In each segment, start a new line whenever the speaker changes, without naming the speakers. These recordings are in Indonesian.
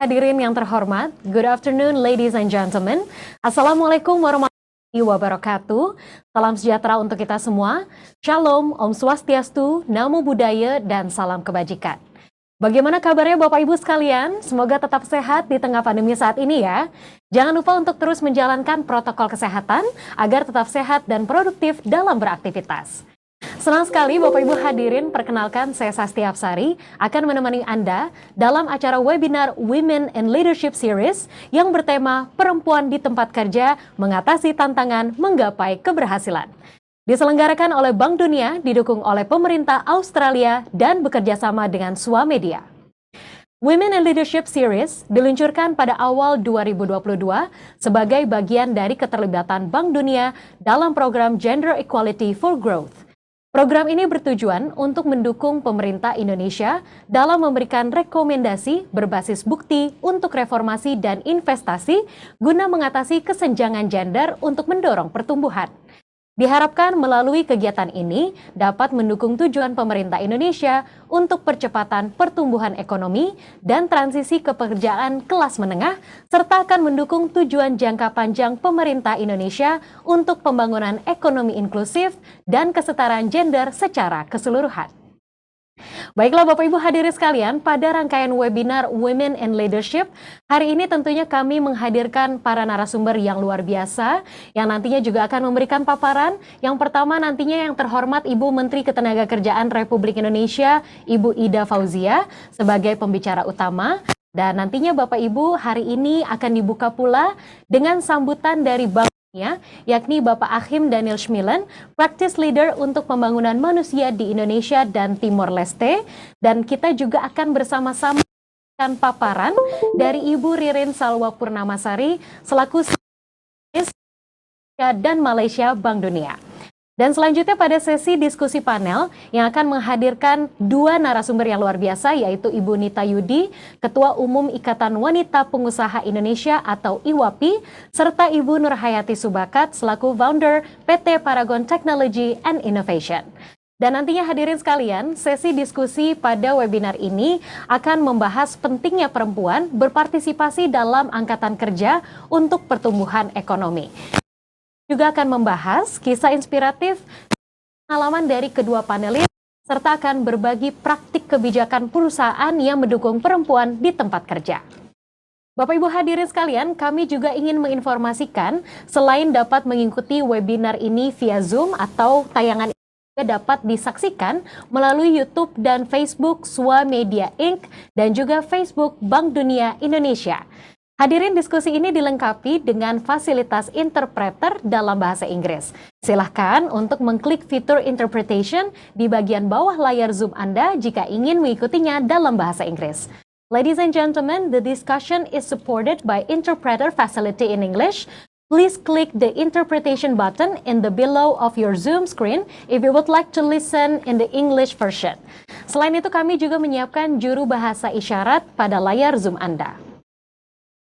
Hadirin yang terhormat, good afternoon ladies and gentlemen. Assalamualaikum warahmatullahi wabarakatuh. Salam sejahtera untuk kita semua. Shalom, Om Swastiastu, Namo Buddhaya, dan salam kebajikan. Bagaimana kabarnya Bapak Ibu sekalian? Semoga tetap sehat di tengah pandemi saat ini ya. Jangan lupa untuk terus menjalankan protokol kesehatan agar tetap sehat dan produktif dalam beraktivitas. Senang sekali Bapak Ibu hadirin, perkenalkan saya Sasti Hapsari akan menemani Anda dalam acara webinar Women in Leadership Series yang bertema Perempuan di Tempat Kerja Mengatasi Tantangan Menggapai Keberhasilan. Diselenggarakan oleh Bank Dunia, didukung oleh pemerintah Australia dan bekerja sama dengan Swamedia. Women in Leadership Series diluncurkan pada awal 2022 sebagai bagian dari keterlibatan Bank Dunia dalam program Gender Equality for Growth. Program ini bertujuan untuk mendukung pemerintah Indonesia dalam memberikan rekomendasi berbasis bukti untuk reformasi dan investasi guna mengatasi kesenjangan gender untuk mendorong pertumbuhan. Diharapkan melalui kegiatan ini dapat mendukung tujuan pemerintah Indonesia untuk percepatan pertumbuhan ekonomi dan transisi ke pekerjaan kelas menengah, serta akan mendukung tujuan jangka panjang pemerintah Indonesia untuk pembangunan ekonomi inklusif dan kesetaraan gender secara keseluruhan. Baiklah Bapak Ibu hadirin sekalian, pada rangkaian webinar Women in Leadership, hari ini tentunya kami menghadirkan para narasumber yang luar biasa, yang nantinya juga akan memberikan paparan. Yang pertama nantinya yang terhormat Ibu Menteri Ketenagakerjaan Republik Indonesia, Ibu Ida Fauzia, sebagai pembicara utama. Dan nantinya Bapak Ibu hari ini akan dibuka pula dengan sambutan dari Bank Dunia, yakni Bapak Achim Daniel Schmielen, Practice Leader untuk Pembangunan Manusia di Indonesia dan Timor Leste. Dan kita juga akan bersama-sama dengan paparan dari Ibu Ririn Salwa Purnamasari selaku dan Malaysia Bank Dunia. Dan selanjutnya pada sesi diskusi panel yang akan menghadirkan dua narasumber yang luar biasa, yaitu Ibu Nita Yudi, Ketua Umum Ikatan Wanita Pengusaha Indonesia atau IWAPI, serta Ibu Nurhayati Subakat selaku founder PT Paragon Technology and Innovation. Dan nantinya hadirin sekalian, sesi diskusi pada webinar ini akan membahas pentingnya perempuan berpartisipasi dalam angkatan kerja untuk pertumbuhan ekonomi. Juga akan membahas kisah inspiratif pengalaman dari kedua panelis serta akan berbagi praktik kebijakan perusahaan yang mendukung perempuan di tempat kerja. Bapak Ibu hadirin sekalian, kami juga ingin menginformasikan selain dapat mengikuti webinar ini via Zoom atau tayangan ini juga dapat disaksikan melalui YouTube dan Facebook Swamedia Inc. dan juga Facebook Bank Dunia Indonesia. Hadirin, diskusi ini dilengkapi dengan fasilitas interpreter dalam bahasa Inggris. Silahkan untuk mengklik fitur interpretation di bagian bawah layar Zoom Anda jika ingin mengikutinya dalam bahasa Inggris. Ladies and gentlemen, the discussion is supported by interpreter facility in English. Please click the interpretation button in the below of your Zoom screen if you would like to listen in the English version. Selain itu, kami juga menyiapkan juru bahasa isyarat pada layar Zoom Anda.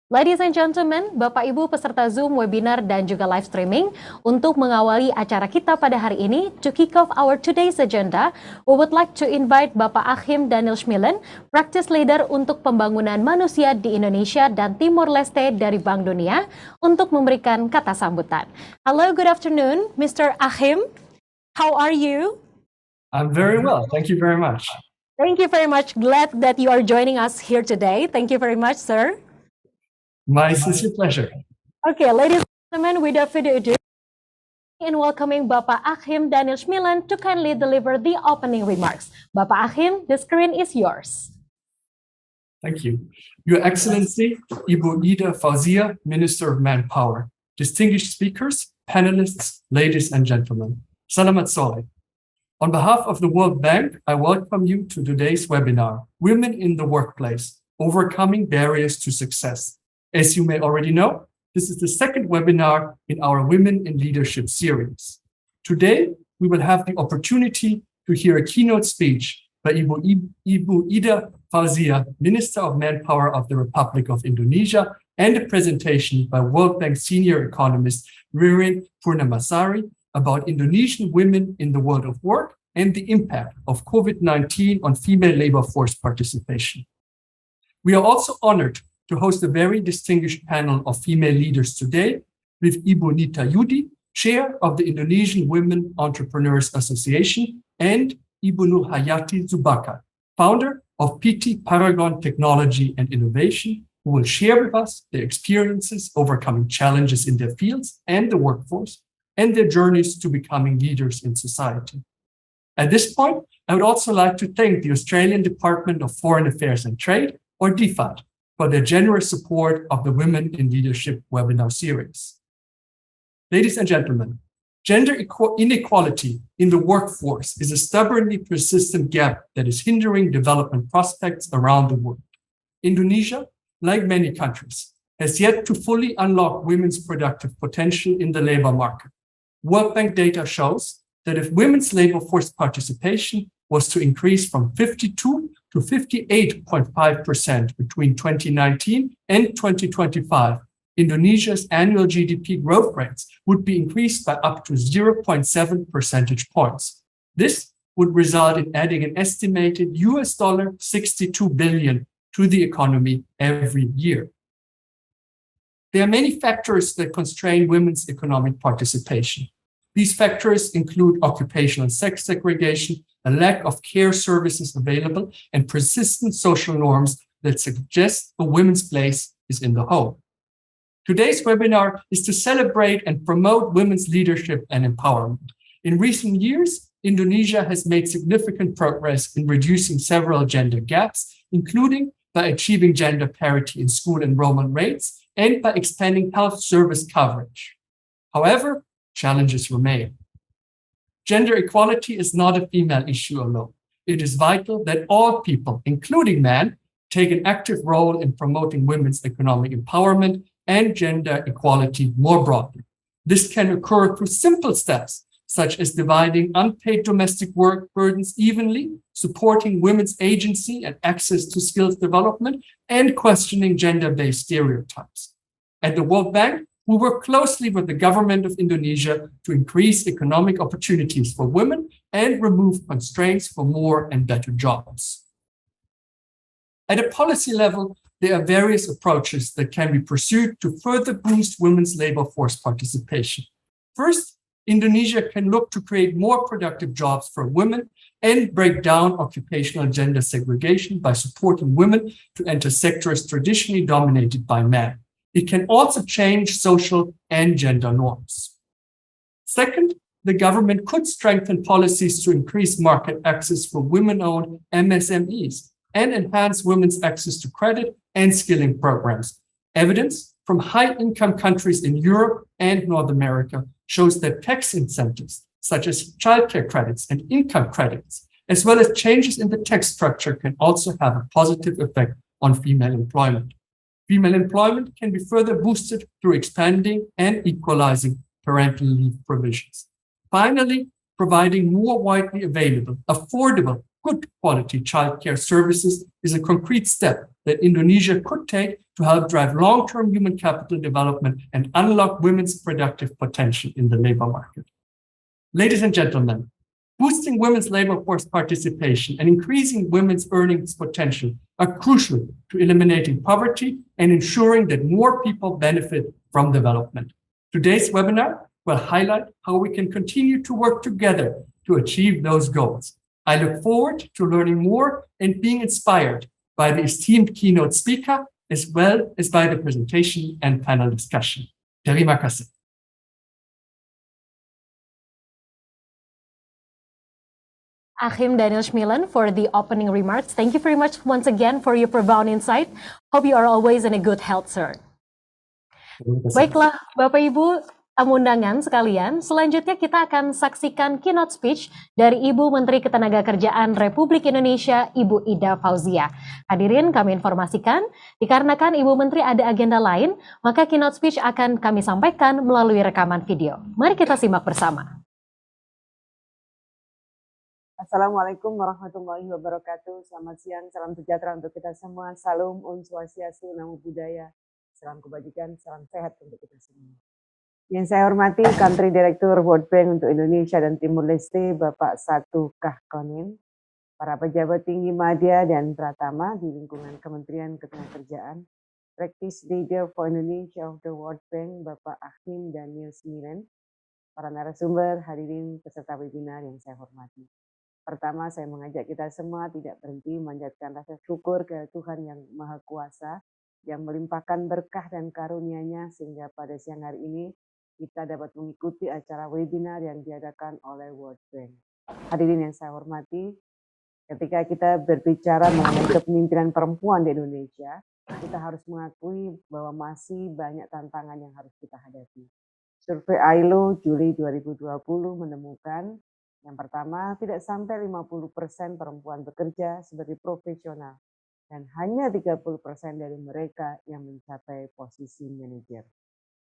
Ladies and gentlemen, Bapak Ibu peserta Zoom, webinar, dan juga live streaming, untuk mengawali acara kita pada hari ini, to kick off our today's agenda, we would like to invite Bapak Achim Daniel Schmielen, Practice Leader untuk Pembangunan Manusia di Indonesia dan Timor Leste dari Bank Dunia, untuk memberikan kata sambutan. Hello, good afternoon, Mr. Achim. How are you?
I'm very well. Thank you very much.
Thank you very much. Glad that you are joining us here today. Thank you very much, sir.
My sincere pleasure.
Okay, ladies and gentlemen, without further ado, in welcoming Bapak Achim Daniel Schmielen to kindly deliver the opening remarks. Bapak Achim, the screen is yours.
Thank you. Your Excellency, Ibu Ida Fauzia, Minister of Manpower, distinguished speakers, panelists, ladies and gentlemen, Selamat Sore. On behalf of the World Bank, I welcome you to today's webinar, Women in the Workplace, Overcoming Barriers to Success. As you may already know, this is the second webinar in our Women in Leadership series. Today, we will have the opportunity to hear a keynote speech by Ibu Ida Fauzia, Minister of Manpower of the Republic of Indonesia, and a presentation by World Bank senior economist Ririn Purnamasari about Indonesian women in the world of work and the impact of COVID-19 on female labor force participation. We are also honored to host a very distinguished panel of female leaders today with Ibu Nita Yudi, Chair of the Indonesian Women Entrepreneurs Association, and Ibu Nur Hayati Zubakar, founder of PT Paragon Technology and Innovation, who will share with us their experiences overcoming challenges in their fields and the workforce, and their journeys to becoming leaders in society. At this point, I would also like to thank the Australian Department of Foreign Affairs and Trade, or DFAT, for their generous support of the Women in Leadership webinar series. Ladies and gentlemen, gender inequality in the workforce is a stubbornly persistent gap that is hindering development prospects around the world. Indonesia, like many countries, has yet to fully unlock women's productive potential in the labor market. World Bank data shows that if women's labor force participation was to increase from 52 to 58.5% between 2019 and 2025, Indonesia's annual GDP growth rates would be increased by up to 0.7 percentage points. This would result in adding an estimated $62 billion to the economy every year. There are many factors that constrain women's economic participation. These factors include occupational sex segregation, a lack of care services available, and persistent social norms that suggest a woman's place is in the home. Today's webinar is to celebrate and promote women's leadership and empowerment. In recent years, Indonesia has made significant progress in reducing several gender gaps, including by achieving gender parity in school enrollment rates and by expanding health service coverage. However, challenges remain. Gender equality is not a female issue alone. It is vital that all people, including men, take an active role in promoting women's economic empowerment and gender equality more broadly. This can occur through simple steps, such as dividing unpaid domestic work burdens evenly, supporting women's agency and access to skills development, and questioning gender-based stereotypes. At the World Bank, we work closely with the government of Indonesia to increase economic opportunities for women and remove constraints for more and better jobs. At a policy level, there are various approaches that can be pursued to further boost women's labor force participation. First, Indonesia can look to create more productive jobs for women and break down occupational gender segregation by supporting women to enter sectors traditionally dominated by men. It can also change social and gender norms. Second, the government could strengthen policies to increase market access for women-owned MSMEs and enhance women's access to credit and skilling programs. Evidence from high-income countries in Europe and North America shows that tax incentives, such as childcare credits and income credits, as well as changes in the tax structure, can also have a positive effect on female employment. Female employment can be further boosted through expanding and equalizing parental leave provisions. Finally, providing more widely available, affordable, good quality childcare services is a concrete step that Indonesia could take to help drive long-term human capital development and unlock women's productive potential in the labor market. Ladies and gentlemen, boosting women's labor force participation and increasing women's earnings potential are crucial to eliminating poverty and ensuring that more people benefit from development. Today's webinar will highlight how we can continue to work together to achieve those goals. I look forward to learning more and being inspired by the esteemed keynote speaker, as well as by the presentation and panel discussion. Terima kasih.
Achim Daniel Schmielen for the opening remarks. Thank you very much once again for your profound insight. Hope you are always in a good health, sir. Baiklah, Bapak Ibu tamu undangan sekalian, selanjutnya kita akan saksikan keynote speech dari Ibu Menteri Ketenagakerjaan Republik Indonesia, Ibu Ida Fauzia. Hadirin, kami informasikan, dikarenakan Ibu Menteri ada agenda lain, maka keynote speech akan kami sampaikan melalui rekaman video. Mari kita simak bersama.
Assalamualaikum warahmatullahi wabarakatuh. Selamat siang, salam sejahtera untuk kita semua. Salam Om Swastiastu, Namo Buddhaya, salam kebajikan, salam sehat untuk kita semua. Yang saya hormati Country Director World Bank untuk Indonesia dan Timur Leste, Bapak Satu Kahkonin, para pejabat tinggi madya dan pratama di lingkungan Kementerian Ketenagakerjaan, Practice Leader for Indonesia of the World Bank, Bapak Achim Daniel Smilen, para narasumber, hadirin peserta webinar yang saya hormati. Pertama, saya mengajak kita semua tidak berhenti memanjatkan rasa syukur ke Tuhan yang Maha Kuasa, yang melimpahkan berkah dan karunia-Nya sehingga pada siang hari ini kita dapat mengikuti acara webinar yang diadakan oleh World Bank. Hadirin yang saya hormati, ketika kita berbicara mengenai kepemimpinan perempuan di Indonesia, kita harus mengakui bahwa masih banyak tantangan yang harus kita hadapi. Survei ILO Juli 2020 menemukan yang pertama, tidak sampai 50% perempuan bekerja sebagai profesional dan hanya 30% dari mereka yang mencapai posisi manajer.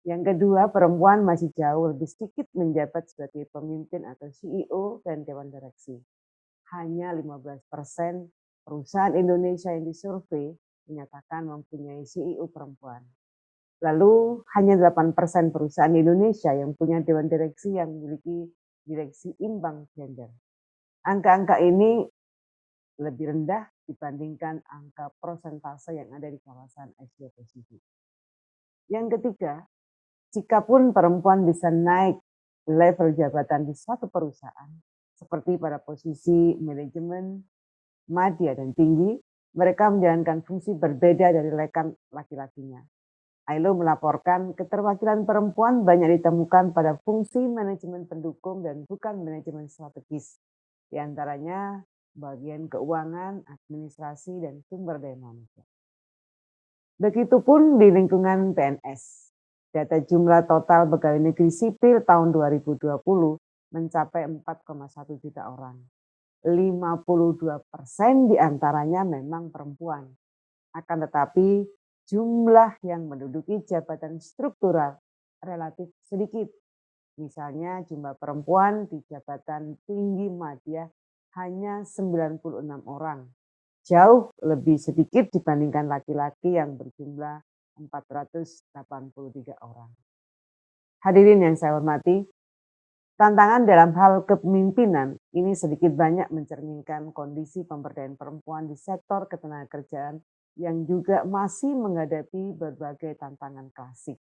Yang kedua, perempuan masih jauh lebih sedikit menjabat sebagai pemimpin atau CEO dan dewan direksi. Hanya 15% perusahaan Indonesia yang disurvei menyatakan mempunyai CEO perempuan. Lalu hanya 8% perusahaan di Indonesia yang punya dewan direksi yang memiliki direksi imbang gender. Angka-angka ini lebih rendah dibandingkan angka persentase yang ada di kawasan Asia Pasifik. Yang ketiga, jikapun perempuan bisa naik level jabatan di suatu perusahaan, seperti pada posisi manajemen, madya, dan tinggi, mereka menjalankan fungsi berbeda dari rekan laki-lakinya. ILO melaporkan keterwakilan perempuan banyak ditemukan pada fungsi manajemen pendukung dan bukan manajemen strategis. Di antaranya bagian keuangan, administrasi, dan sumber daya manusia. Begitupun di lingkungan PNS. Data jumlah total pegawai negeri sipil tahun 2020 mencapai 4,1 juta orang. 52% diantaranya memang perempuan. Akan tetapi jumlah yang menduduki jabatan struktural relatif sedikit. Misalnya jumlah perempuan di jabatan tinggi madya hanya 96 orang. Jauh lebih sedikit dibandingkan laki-laki yang berjumlah 483 orang. Hadirin yang saya hormati, tantangan dalam hal kepemimpinan ini sedikit banyak mencerminkan kondisi pemberdayaan perempuan di sektor ketenagakerjaan yang juga masih menghadapi berbagai tantangan klasik.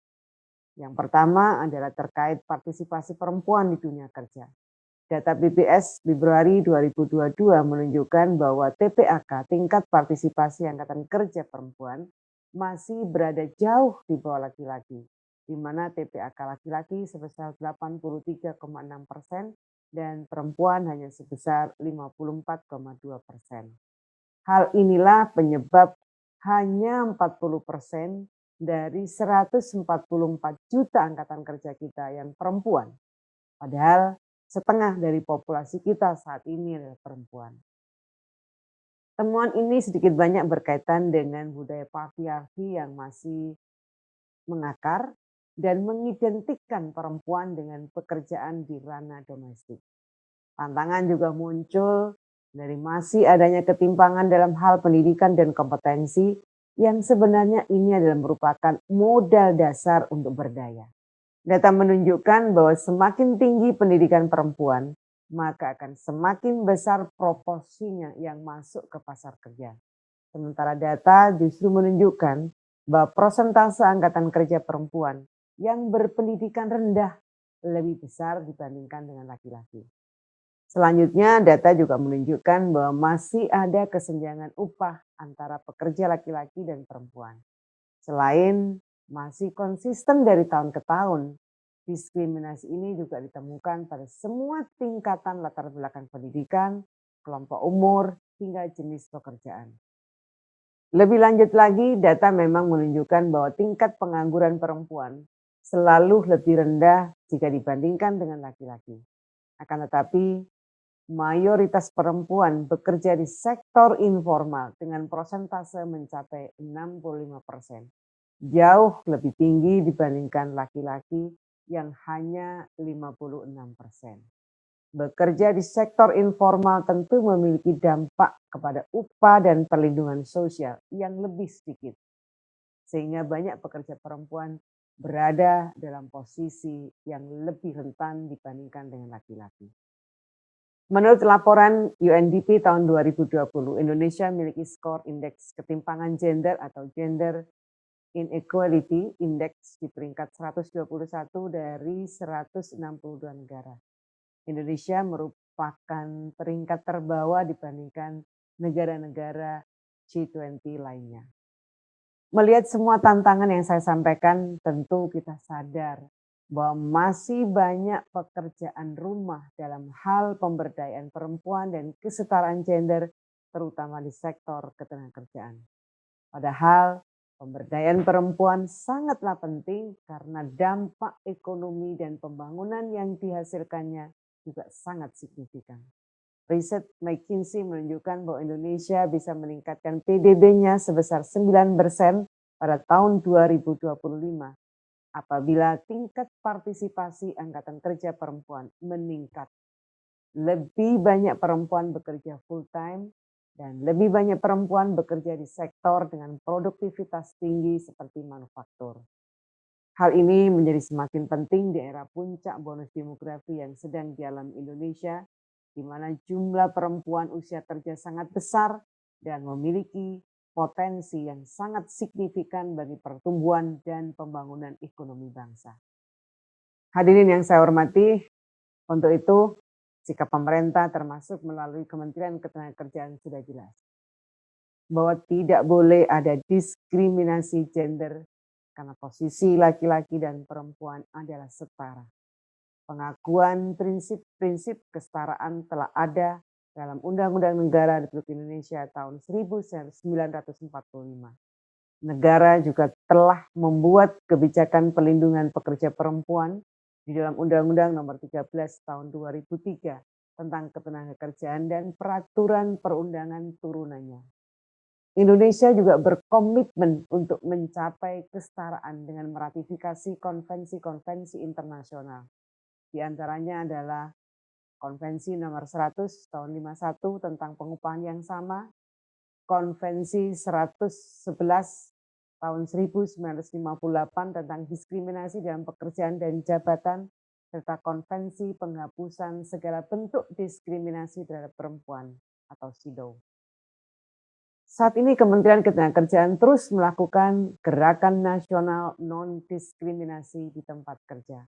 Yang pertama adalah terkait partisipasi perempuan di dunia kerja. Data BPS Februari 2022 menunjukkan bahwa TPAK tingkat partisipasi angkatan kerja perempuan masih berada jauh di bawah laki-laki, di mana TPAK laki-laki sebesar 83,6% dan perempuan hanya sebesar 54,2%. Hal inilah penyebab hanya 40% dari 144 juta angkatan kerja kita yang perempuan. Padahal setengah dari populasi kita saat ini adalah perempuan. Temuan ini sedikit banyak berkaitan dengan budaya patriarki yang masih mengakar dan mengidentikan perempuan dengan pekerjaan di ranah domestik. Tantangan juga muncul dari masih adanya ketimpangan dalam hal pendidikan dan kompetensi yang sebenarnya ini adalah merupakan modal dasar untuk berdaya. Data menunjukkan bahwa semakin tinggi pendidikan perempuan, maka akan semakin besar proporsinya yang masuk ke pasar kerja. Sementara data justru menunjukkan bahwa persentase angkatan kerja perempuan yang berpendidikan rendah lebih besar dibandingkan dengan laki-laki. Selanjutnya, data juga menunjukkan bahwa masih ada kesenjangan upah antara pekerja laki-laki dan perempuan. Selain masih konsisten dari tahun ke tahun, diskriminasi ini juga ditemukan pada semua tingkatan latar belakang pendidikan, kelompok umur, hingga jenis pekerjaan. Lebih lanjut lagi, data memang menunjukkan bahwa tingkat pengangguran perempuan selalu lebih rendah jika dibandingkan dengan laki-laki. Akan tetapi, mayoritas perempuan bekerja di sektor informal dengan persentase mencapai 65%. Jauh lebih tinggi dibandingkan laki-laki yang hanya 56%. Bekerja di sektor informal tentu memiliki dampak kepada upah dan perlindungan sosial yang lebih sedikit. Sehingga banyak pekerja perempuan berada dalam posisi yang lebih rentan dibandingkan dengan laki-laki. Menurut laporan UNDP tahun 2020, Indonesia memiliki skor indeks ketimpangan gender atau Gender Inequality Index di peringkat 121 dari 162 negara. Indonesia merupakan peringkat terbawah dibandingkan negara-negara G20 lainnya. Melihat semua tantangan yang saya sampaikan, tentu kita sadar bahwa masih banyak pekerjaan rumah dalam hal pemberdayaan perempuan dan kesetaraan gender, terutama di sektor ketenagakerjaan. Padahal pemberdayaan perempuan sangatlah penting karena dampak ekonomi dan pembangunan yang dihasilkannya juga sangat signifikan. Riset McKinsey menunjukkan bahwa Indonesia bisa meningkatkan PDB-nya sebesar 9% pada tahun 2025 apabila tingkat partisipasi angkatan kerja perempuan meningkat. Lebih banyak perempuan bekerja full-time dan lebih banyak perempuan bekerja di sektor dengan produktivitas tinggi seperti manufaktur. Hal ini menjadi semakin penting di era puncak bonus demografi yang sedang dialami Indonesia, di mana jumlah perempuan usia kerja sangat besar dan memiliki potensi yang sangat signifikan bagi pertumbuhan dan pembangunan ekonomi bangsa. Hadirin yang saya hormati, untuk itu sikap pemerintah termasuk melalui Kementerian Ketenagakerjaan sudah jelas bahwa tidak boleh ada diskriminasi gender karena posisi laki-laki dan perempuan adalah setara. Pengakuan prinsip-prinsip kesetaraan telah ada dalam Undang-Undang Negara Republik Indonesia tahun 1945. Negara juga telah membuat kebijakan pelindungan pekerja perempuan di dalam Undang-Undang Nomor 13 tahun 2003 tentang ketenagakerjaan dan peraturan perundangan turunannya. Indonesia juga berkomitmen untuk mencapai kesetaraan dengan meratifikasi konvensi-konvensi internasional. Di antaranya adalah Konvensi Nomor 100 tahun 51 tentang pengupahan yang sama, Konvensi 111 tahun 1958 tentang diskriminasi dalam pekerjaan dan jabatan, serta Konvensi Penghapusan Segala Bentuk Diskriminasi Terhadap Perempuan atau CEDAW. Saat ini Kementerian Ketenagakerjaan terus melakukan gerakan nasional non-diskriminasi di tempat kerja.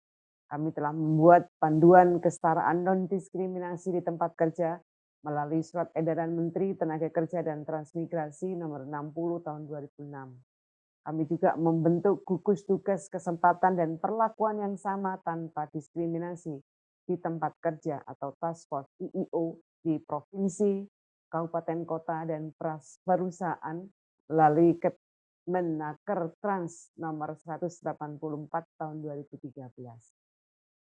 Kami telah membuat panduan kesetaraan non-diskriminasi di tempat kerja melalui Surat Edaran Menteri Tenaga Kerja dan Transmigrasi Nomor 60 tahun 2006. Kami juga membentuk gugus tugas kesempatan dan perlakuan yang sama tanpa diskriminasi di tempat kerja atau Task Force IIO di provinsi, kabupaten kota, dan perusahaan melalui Kemenaker Trans Nomor 184 tahun 2013.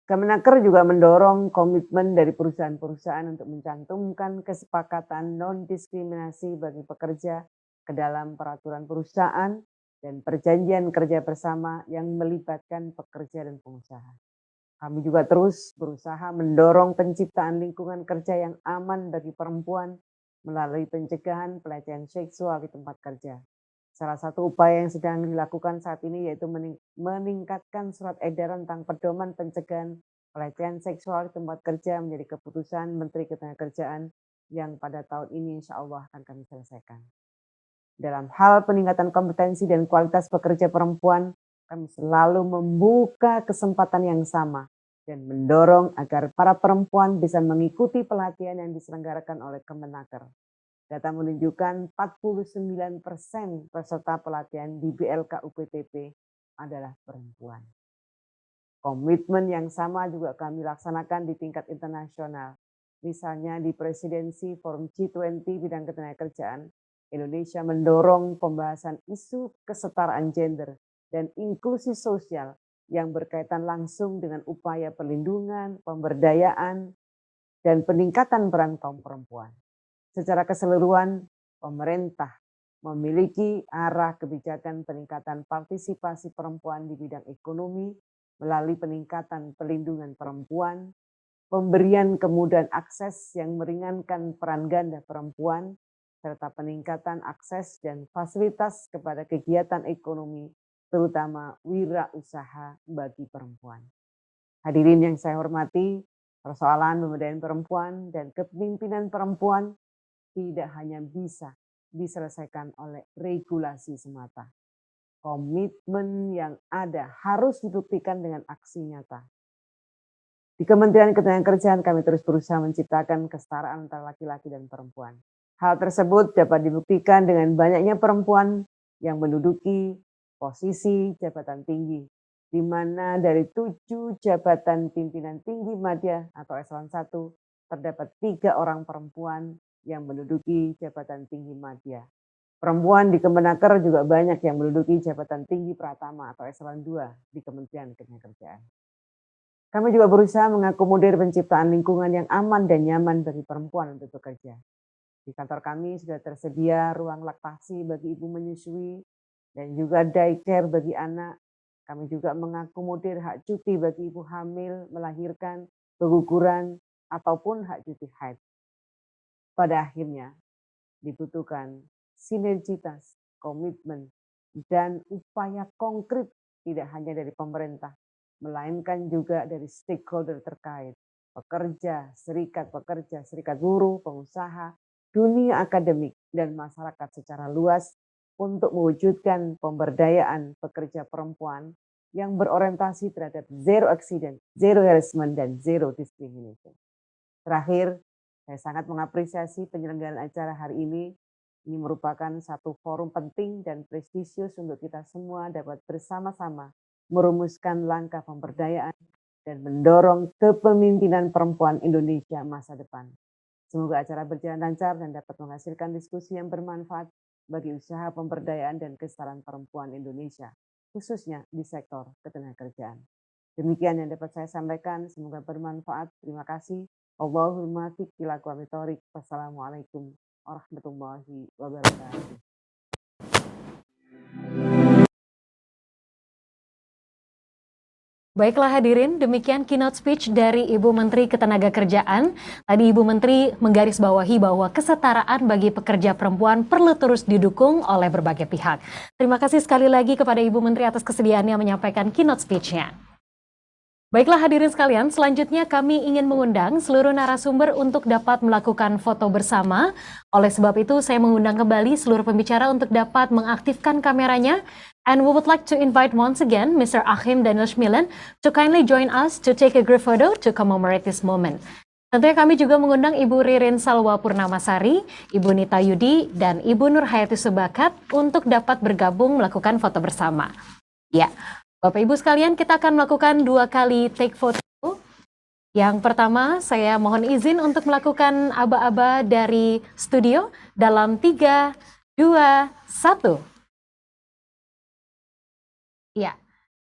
Kemenaker juga mendorong komitmen dari perusahaan-perusahaan untuk mencantumkan kesepakatan non-diskriminasi bagi pekerja ke dalam peraturan perusahaan dan perjanjian kerja bersama yang melibatkan pekerja dan pengusaha. Kami juga terus berusaha mendorong penciptaan lingkungan kerja yang aman bagi perempuan melalui pencegahan pelecehan seksual di tempat kerja. Salah satu upaya yang sedang dilakukan saat ini yaitu meningkatkan surat edaran tentang pedoman pencegahan pelecehan seksual di tempat kerja menjadi keputusan Menteri Ketenagakerjaan yang pada tahun ini insya Allah akan kami selesaikan. Dalam hal peningkatan kompetensi dan kualitas pekerja perempuan, kami selalu membuka kesempatan yang sama dan mendorong agar para perempuan bisa mengikuti pelatihan yang diselenggarakan oleh Kemenaker. Data menunjukkan 49% peserta pelatihan di BLK UPTP adalah perempuan. Komitmen yang sama juga kami laksanakan di tingkat internasional. Misalnya di presidensi Forum G20 bidang ketenagakerjaan, Indonesia mendorong pembahasan isu kesetaraan gender dan inklusi sosial yang berkaitan langsung dengan upaya perlindungan, pemberdayaan, dan peningkatan peran kaum perempuan. Secara keseluruhan, pemerintah memiliki arah kebijakan peningkatan partisipasi perempuan di bidang ekonomi melalui peningkatan perlindungan perempuan, pemberian kemudahan akses yang meringankan peran ganda perempuan, serta peningkatan akses dan fasilitas kepada kegiatan ekonomi, terutama wirausaha bagi perempuan. Hadirin yang saya hormati, persoalan pemberdayaan perempuan dan kepemimpinan perempuan tidak hanya bisa diselesaikan oleh regulasi semata, komitmen yang ada harus dibuktikan dengan aksi nyata. Di Kementerian Ketenagakerjaan kami terus berusaha menciptakan kesetaraan antara laki-laki dan perempuan. Hal tersebut dapat dibuktikan dengan banyaknya perempuan yang menduduki posisi jabatan tinggi, di mana dari 7 jabatan pimpinan tinggi madya atau eselon 1 terdapat 3 orang perempuan yang menduduki jabatan tinggi madya. Perempuan di Kemenaker juga banyak yang menduduki jabatan tinggi pratama atau eselon 2 di Kementerian Ketenagakerjaan. Kami juga berusaha mengakomodir penciptaan lingkungan yang aman dan nyaman bagi perempuan untuk bekerja. Di kantor kami sudah tersedia ruang laktasi bagi ibu menyusui dan juga daycare bagi anak. Kami juga mengakomodir hak cuti bagi ibu hamil, melahirkan, keguguran, ataupun hak cuti haid. Pada akhirnya dibutuhkan sinergitas, komitmen, dan upaya konkret tidak hanya dari pemerintah, melainkan juga dari stakeholder terkait, pekerja, serikat buruh, pengusaha, dunia akademik, dan masyarakat secara luas untuk mewujudkan pemberdayaan pekerja perempuan yang berorientasi terhadap zero accident, zero harassment, dan zero discrimination. Terakhir, saya sangat mengapresiasi penyelenggaraan acara hari ini. Ini merupakan satu forum penting dan prestisius untuk kita semua dapat bersama-sama merumuskan langkah pemberdayaan dan mendorong kepemimpinan perempuan Indonesia masa depan. Semoga acara berjalan lancar dan dapat menghasilkan diskusi yang bermanfaat bagi usaha pemberdayaan dan kesetaraan perempuan Indonesia, khususnya di sektor ketenagakerjaan. Demikian yang dapat saya sampaikan, semoga bermanfaat. Terima kasih. Allahumma fiq ila aqwamit thoriq. Wassalamualaikum warahmatullahi wabarakatuh.
Baiklah hadirin, demikian keynote speech dari Ibu Menteri Ketenagakerjaan. Tadi Ibu Menteri menggarisbawahi bahwa kesetaraan bagi pekerja perempuan perlu terus didukung oleh berbagai pihak. Terima kasih sekali lagi kepada Ibu Menteri atas kesediaannya menyampaikan keynote speech-nya. Baiklah hadirin sekalian, selanjutnya kami ingin mengundang seluruh narasumber untuk dapat melakukan foto bersama. Oleh sebab itu, saya mengundang kembali seluruh pembicara untuk dapat mengaktifkan kameranya. And we would like to invite once again Mr. Achim Daniel Schmielen to kindly join us to take a group photo to commemorate this moment. Tentunya kami juga mengundang Ibu Ririn Salwa Purnamasari, Ibu Nita Yudi, dan Ibu Nur Hayati Subakat untuk dapat bergabung melakukan foto bersama. Ya, Bapak Ibu sekalian, kita akan melakukan 2 kali take photo. Yang pertama, saya mohon izin untuk melakukan aba-aba dari studio dalam 3, 2, 1. Ya,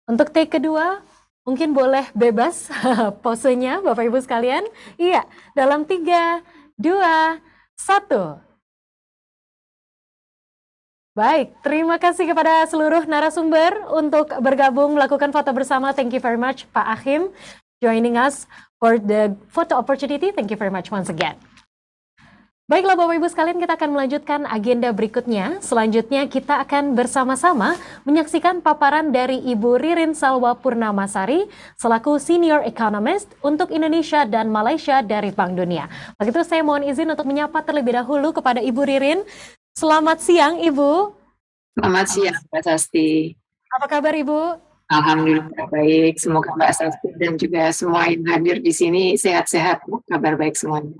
untuk take kedua, mungkin boleh bebas posenya Bapak Ibu sekalian. Iya, dalam 3, 2, 1. Baik, terima kasih kepada seluruh narasumber untuk bergabung melakukan foto bersama. Thank you very much Pak Achim joining us for the photo opportunity. Thank you very much once again. Baiklah Bapak Ibu sekalian, kita akan melanjutkan agenda berikutnya. Selanjutnya kita akan bersama-sama menyaksikan paparan dari Ibu Ririn Salwa Purnamasari selaku Senior Economist untuk Indonesia dan Malaysia dari Bank Dunia. Begitu saya mohon izin untuk menyapa terlebih dahulu kepada Ibu Ririn. Selamat siang Ibu.
Selamat siang Mbak Sasti.
Apa kabar Ibu?
Alhamdulillah baik. Semoga Mbak Sasti dan juga semua yang hadir di sini sehat-sehat, kabar baik semuanya.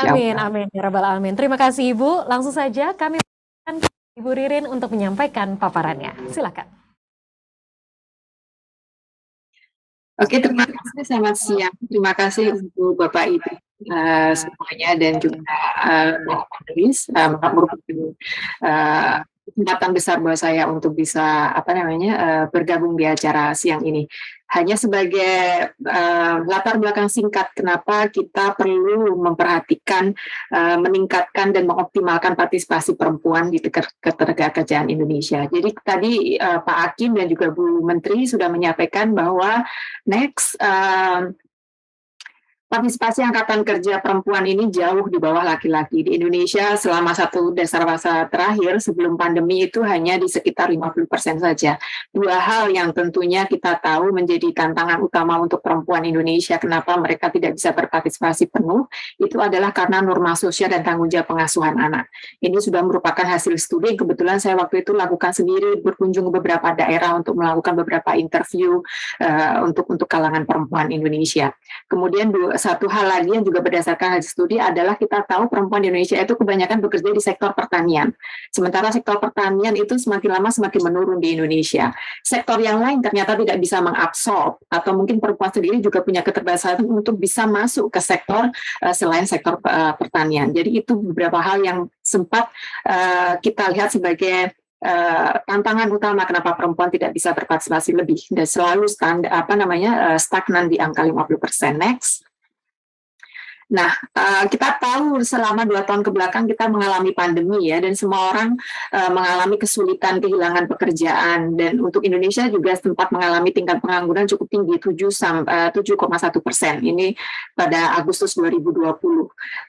Amin, amin, ya Rabbal Alamin. Terima kasih Ibu. Langsung saja kami akan Ibu Ririn untuk menyampaikan paparannya. Silakan.
Oke, terima kasih. Selamat siang. Terima kasih untuk Bapak Ibu semuanya dan juga panelis merupakan kesempatan besar buat saya untuk bisa bergabung di acara siang ini. Hanya sebagai latar belakang singkat kenapa kita perlu memperhatikan, meningkatkan dan mengoptimalkan partisipasi perempuan di ketenagakerjaan Indonesia. Jadi tadi Pak Achim dan juga Bu Menteri sudah menyampaikan bahwa next partisipasi angkatan kerja perempuan ini jauh di bawah laki-laki. Di Indonesia selama satu dasar masa terakhir sebelum pandemi itu hanya di sekitar 50% saja. Dua hal yang tentunya kita tahu menjadi tantangan utama untuk perempuan Indonesia, kenapa mereka tidak bisa berpartisipasi penuh, itu adalah karena norma sosial dan tanggung jawab pengasuhan anak. Ini sudah merupakan hasil studi, kebetulan saya waktu itu lakukan sendiri, berkunjung ke beberapa daerah untuk melakukan beberapa interview untuk kalangan perempuan Indonesia. Kemudian satu hal lagi yang juga berdasarkan hasil studi adalah kita tahu perempuan di Indonesia itu kebanyakan bekerja di sektor pertanian. Sementara sektor pertanian itu semakin lama semakin menurun di Indonesia. Sektor yang lain ternyata tidak bisa mengabsorb, atau mungkin perempuan sendiri juga punya keterbatasan untuk bisa masuk ke sektor selain sektor pertanian. Jadi itu beberapa hal yang sempat kita lihat sebagai tantangan utama kenapa perempuan tidak bisa berpartisipasi lebih dan selalu stagnan di angka 50%. Next. Nah, kita tahu selama 2 tahun kebelakang kita mengalami pandemi ya, dan semua orang mengalami kesulitan kehilangan pekerjaan, dan untuk Indonesia juga sempat mengalami tingkat pengangguran cukup tinggi 7,1%. Ini pada Agustus 2020.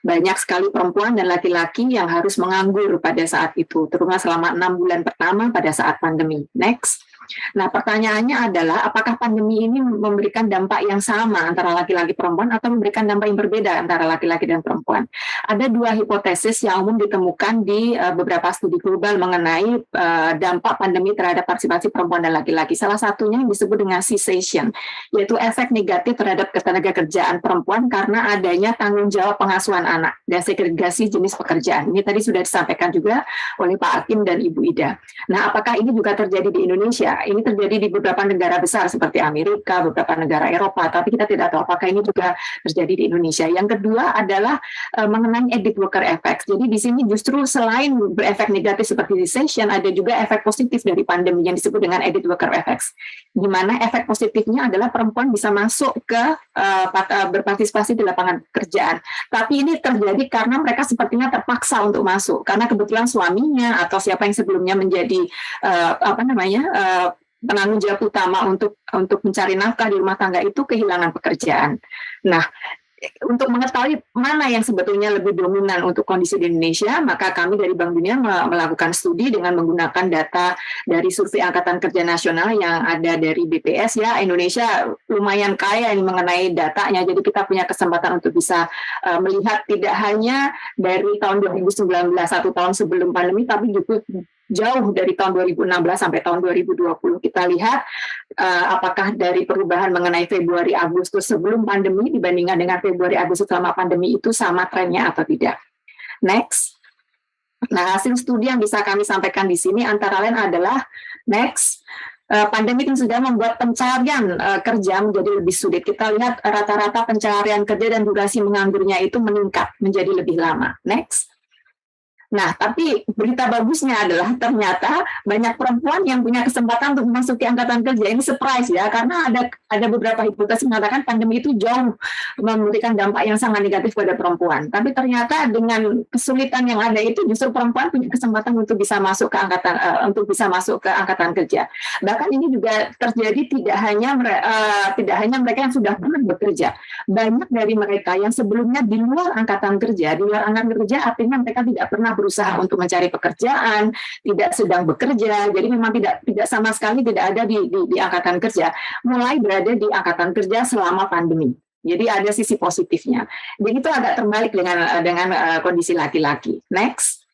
Banyak sekali perempuan dan laki-laki yang harus menganggur pada saat itu, terutama selama 6 bulan pertama pada saat pandemi. Next. Nah, pertanyaannya adalah apakah pandemi ini memberikan dampak yang sama antara laki-laki perempuan atau memberikan dampak yang berbeda antara laki-laki dan perempuan? Ada 2 hipotesis yang umum ditemukan di beberapa studi global mengenai dampak pandemi terhadap partisipasi perempuan dan laki-laki. Salah satunya yang disebut dengan cessation, yaitu efek negatif terhadap ketenagakerjaan perempuan karena adanya tanggung jawab pengasuhan anak dan segregasi jenis pekerjaan. Ini tadi sudah disampaikan juga oleh Pak Hakim dan Ibu Ida. Nah, apakah ini juga terjadi di Indonesia? Ini terjadi di beberapa negara besar seperti Amerika, beberapa negara Eropa, tapi kita tidak tahu apakah ini juga terjadi di Indonesia. Yang kedua adalah mengenai edit worker effect. Jadi di sini justru selain berefek negatif seperti recession, ada juga efek positif dari pandemi yang disebut dengan edit worker effects. Di mana efek positifnya adalah perempuan bisa masuk ke berpartisipasi di lapangan pekerjaan. Tapi ini terjadi karena mereka sepertinya terpaksa untuk masuk, karena kebetulan suaminya atau siapa yang sebelumnya menjadi penanggung jawab utama untuk mencari nafkah di rumah tangga itu kehilangan pekerjaan. Nah, untuk mengetahui mana yang sebetulnya lebih dominan untuk kondisi di Indonesia, maka kami dari Bank Dunia melakukan studi dengan menggunakan data dari Survei Angkatan Kerja Nasional yang ada dari BPS ya. Indonesia lumayan kaya ini mengenai datanya, jadi kita punya kesempatan untuk bisa melihat tidak hanya dari tahun 2019, 1 tahun sebelum pandemi, tapi juga jauh dari tahun 2016 sampai tahun 2020. Kita lihat apakah dari perubahan mengenai Februari-Agustus sebelum pandemi dibandingkan dengan Februari-Agustus selama pandemi itu sama trennya atau tidak. Next. Nah, hasil studi yang bisa kami sampaikan di sini antara lain adalah pandemi itu sudah membuat pencarian kerja menjadi lebih sulit. Kita lihat rata-rata pencarian kerja dan durasi menganggurnya itu meningkat menjadi lebih lama. Next. Nah, tapi berita bagusnya adalah ternyata banyak perempuan yang punya kesempatan untuk memasuki angkatan kerja. Ini surprise ya, karena ada beberapa hipotesis mengatakan pandemi itu jauh memberikan dampak yang sangat negatif pada perempuan. Tapi ternyata dengan kesulitan yang ada itu justru perempuan punya kesempatan untuk bisa masuk ke angkatan kerja. Bahkan ini juga terjadi tidak hanya mereka yang sudah pernah bekerja. Banyak dari mereka yang sebelumnya di luar angkatan kerja artinya mereka tidak pernah berusaha untuk mencari pekerjaan, tidak sedang bekerja, jadi memang tidak sama sekali tidak ada di angkatan kerja, mulai berada di angkatan kerja selama pandemi. Jadi ada sisi positifnya. Jadi itu agak terbalik dengan kondisi laki-laki. Next.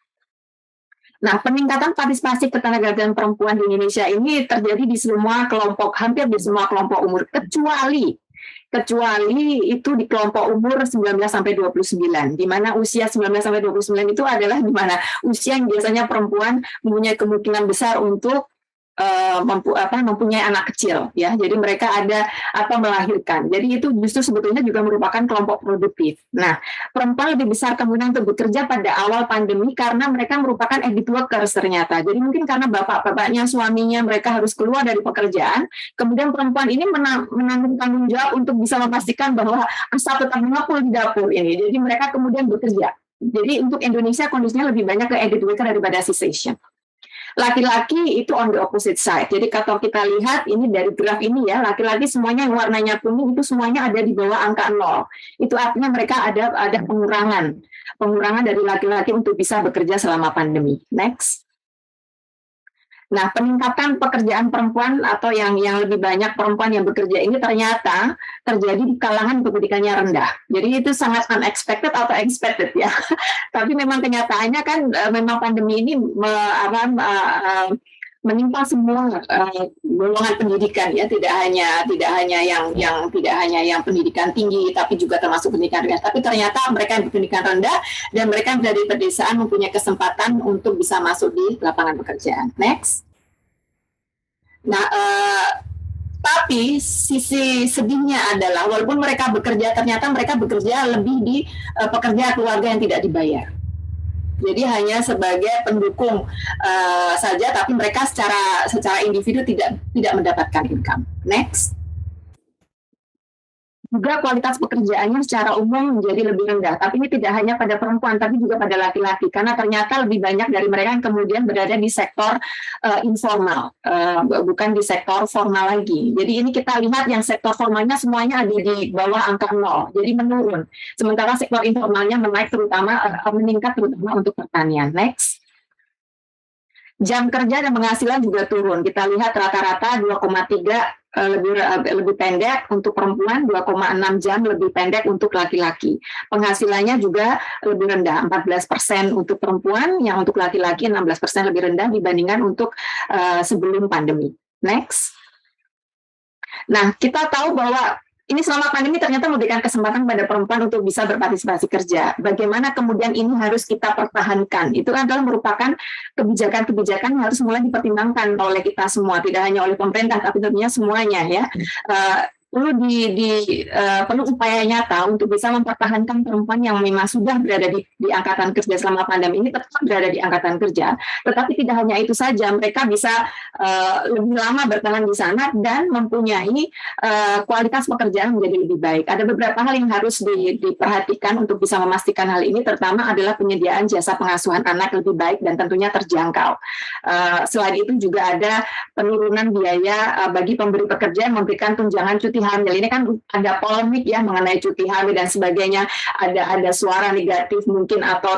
Nah, peningkatan partisipasi ketenagakerjaan perempuan di Indonesia ini terjadi di semua kelompok, hampir di semua kelompok umur, kecuali itu di kelompok umur 19 sampai 29, di mana usia 19 sampai 29 itu adalah di mana usia yang biasanya perempuan mempunyai kemungkinan besar untuk mempunyai anak kecil ya. Jadi mereka ada atau melahirkan. Jadi itu justru sebetulnya juga merupakan kelompok produktif. Nah, perempuan lebih besar kemungkinan untuk bekerja pada awal pandemi karena mereka merupakan edit workers ternyata. Jadi mungkin karena bapak-bapaknya, suaminya mereka harus keluar dari pekerjaan, kemudian perempuan ini menanggung tanggung jawab untuk bisa memastikan bahwa asap tetap mengepul di dapur ini. Jadi mereka kemudian bekerja. Jadi untuk Indonesia kondisinya lebih banyak ke edit worker daripada cessation. Laki-laki itu on the opposite side. Jadi kalau kita lihat ini dari graf ini ya, laki-laki semuanya yang warnanya kuning itu semuanya ada di bawah angka 0. Itu artinya mereka ada pengurangan dari laki-laki untuk bisa bekerja selama pandemi. Next. Nah, peningkatan pekerjaan perempuan atau yang lebih banyak perempuan yang bekerja ini ternyata terjadi di kalangan pendidikannya rendah. Jadi itu sangat unexpected atau expected ya. Tapi memang kenyataannya kan memang pandemi ini menimpa semua golongan pendidikan ya, tidak hanya yang pendidikan tinggi, tapi juga termasuk pendidikan rendah. Tapi ternyata mereka yang berpendidikan rendah dan mereka yang berada di pedesaan mempunyai kesempatan untuk bisa masuk di lapangan pekerjaan. Next. Nah, tapi sisi sedihnya adalah walaupun mereka bekerja, ternyata mereka bekerja lebih di pekerja keluarga yang tidak dibayar. Jadi hanya sebagai pendukung saja, tapi mereka secara individu tidak mendapatkan income. Next. Juga kualitas pekerjaannya secara umum menjadi lebih rendah. Tapi ini tidak hanya pada perempuan, tapi juga pada laki-laki. Karena ternyata lebih banyak dari mereka yang kemudian berada di sektor informal, bukan di sektor formal lagi. Jadi ini kita lihat yang sektor formalnya semuanya ada di bawah angka 0, jadi menurun. Sementara sektor informalnya meningkat terutama untuk pertanian. Next. Jam kerja dan penghasilan juga turun. Kita lihat rata-rata 2,3 lebih pendek untuk perempuan, 2,6 jam lebih pendek untuk laki-laki. Penghasilannya juga lebih rendah, 14% untuk perempuan, yang untuk laki-laki 16% lebih rendah dibandingkan untuk sebelum pandemi. Next. Nah, kita tahu bahwa ini selama pandemi ternyata memberikan kesempatan pada perempuan untuk bisa berpartisipasi kerja. Bagaimana kemudian ini harus kita pertahankan? Itu adalah merupakan kebijakan-kebijakan yang harus mulai dipertimbangkan oleh kita semua, tidak hanya oleh pemerintah, tapi tentunya semuanya ya. Perlu upaya nyata untuk bisa mempertahankan perempuan yang memang sudah berada di angkatan kerja selama pandemi ini tetap berada di angkatan kerja, tetapi tidak hanya itu saja, mereka bisa lebih lama bertahan di sana dan mempunyai kualitas pekerjaan menjadi lebih baik. Ada beberapa hal yang harus diperhatikan untuk bisa memastikan hal ini, terutama adalah penyediaan jasa pengasuhan anak lebih baik dan tentunya terjangkau. Selain itu juga ada penurunan biaya bagi pemberi pekerja yang memberikan tunjangan cuti hamil. Ini kan ada polemik ya mengenai cuti hamil dan sebagainya. Ada suara negatif mungkin atau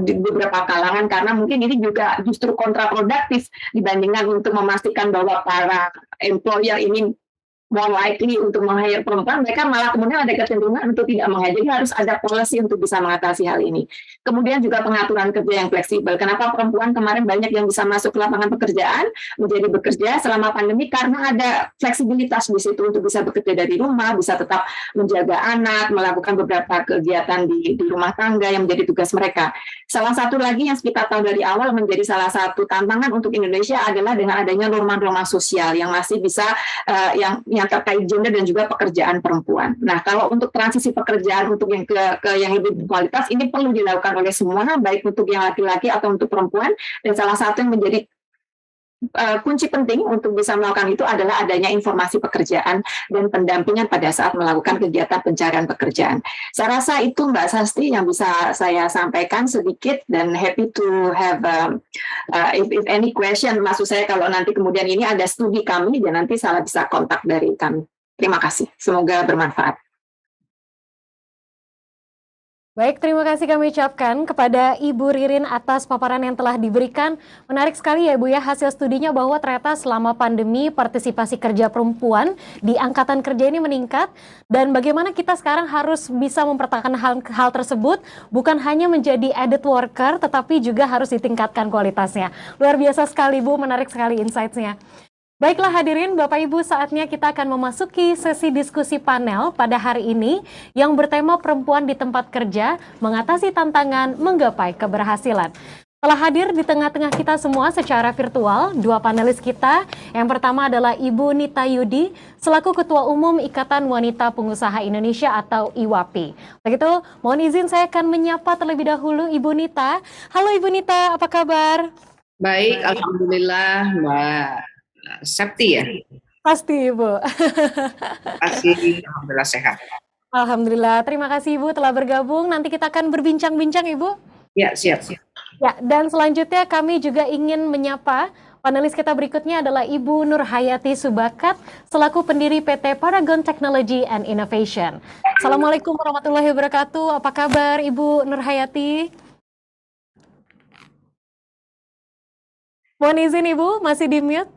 di beberapa kalangan karena mungkin ini juga justru kontraproduktif dibandingkan untuk memastikan bahwa para employer ini more likely untuk meng-hire perempuan, mereka malah kemudian ada kecenderungan untuk tidak meng-hire. Jadi harus ada policy untuk bisa mengatasi hal ini. Kemudian juga pengaturan kerja yang fleksibel. Kenapa perempuan kemarin banyak yang bisa masuk ke lapangan pekerjaan, menjadi bekerja selama pandemi, karena ada fleksibilitas di situ untuk bisa bekerja dari rumah, bisa tetap menjaga anak, melakukan beberapa kegiatan di rumah tangga yang menjadi tugas mereka. Salah satu lagi yang kita tahu dari awal menjadi salah satu tantangan untuk Indonesia adalah dengan adanya norma-norma sosial yang masih bisa yang terkait gender dan juga pekerjaan perempuan. Nah, kalau untuk transisi pekerjaan untuk yang ke yang lebih berkualitas ini perlu dilakukan oleh semua, baik untuk yang laki-laki atau untuk perempuan. Dan salah satu yang menjadi kunci penting untuk bisa melakukan itu adalah adanya informasi pekerjaan dan pendampingan pada saat melakukan kegiatan pencarian pekerjaan. Saya rasa itu Mbak Sasti yang bisa saya sampaikan sedikit, dan happy to have if any question. Maksud saya kalau nanti kemudian ini ada studi kami dan nanti saya bisa kontak dari kami. Terima kasih. Semoga bermanfaat.
Baik, terima kasih kami ucapkan kepada Ibu Ririn atas paparan yang telah diberikan. Menarik sekali ya Bu ya, hasil studinya bahwa ternyata selama pandemi partisipasi kerja perempuan di angkatan kerja ini meningkat. Dan bagaimana kita sekarang harus bisa mempertahankan hal tersebut, bukan hanya menjadi added worker, tetapi juga harus ditingkatkan kualitasnya. Luar biasa sekali Bu, menarik sekali insights-nya. Baiklah hadirin Bapak Ibu, saatnya kita akan memasuki sesi diskusi panel pada hari ini yang bertema perempuan di tempat kerja, mengatasi tantangan, menggapai keberhasilan. Telah hadir di tengah-tengah kita semua secara virtual, dua panelis kita. Yang pertama adalah Ibu Nita Yudi, selaku Ketua Umum Ikatan Wanita Pengusaha Indonesia atau IWAPI. Begitu, mohon izin saya akan menyapa terlebih dahulu Ibu Nita. Halo Ibu Nita, apa kabar?
Baik, alhamdulillah Mbak Septi ya.
Pasti Ibu.
Pasti, alhamdulillah sehat.
Alhamdulillah, terima kasih Ibu telah bergabung. Nanti kita akan berbincang-bincang Ibu.
Ya, siap.
Ya, dan selanjutnya kami juga ingin menyapa panelis kita berikutnya adalah Ibu Nurhayati Subakat selaku pendiri PT Paragon Technology and Innovation. Assalamualaikum warahmatullahi wabarakatuh. Apa kabar Ibu Nurhayati? Mohon izin Ibu, masih di mute.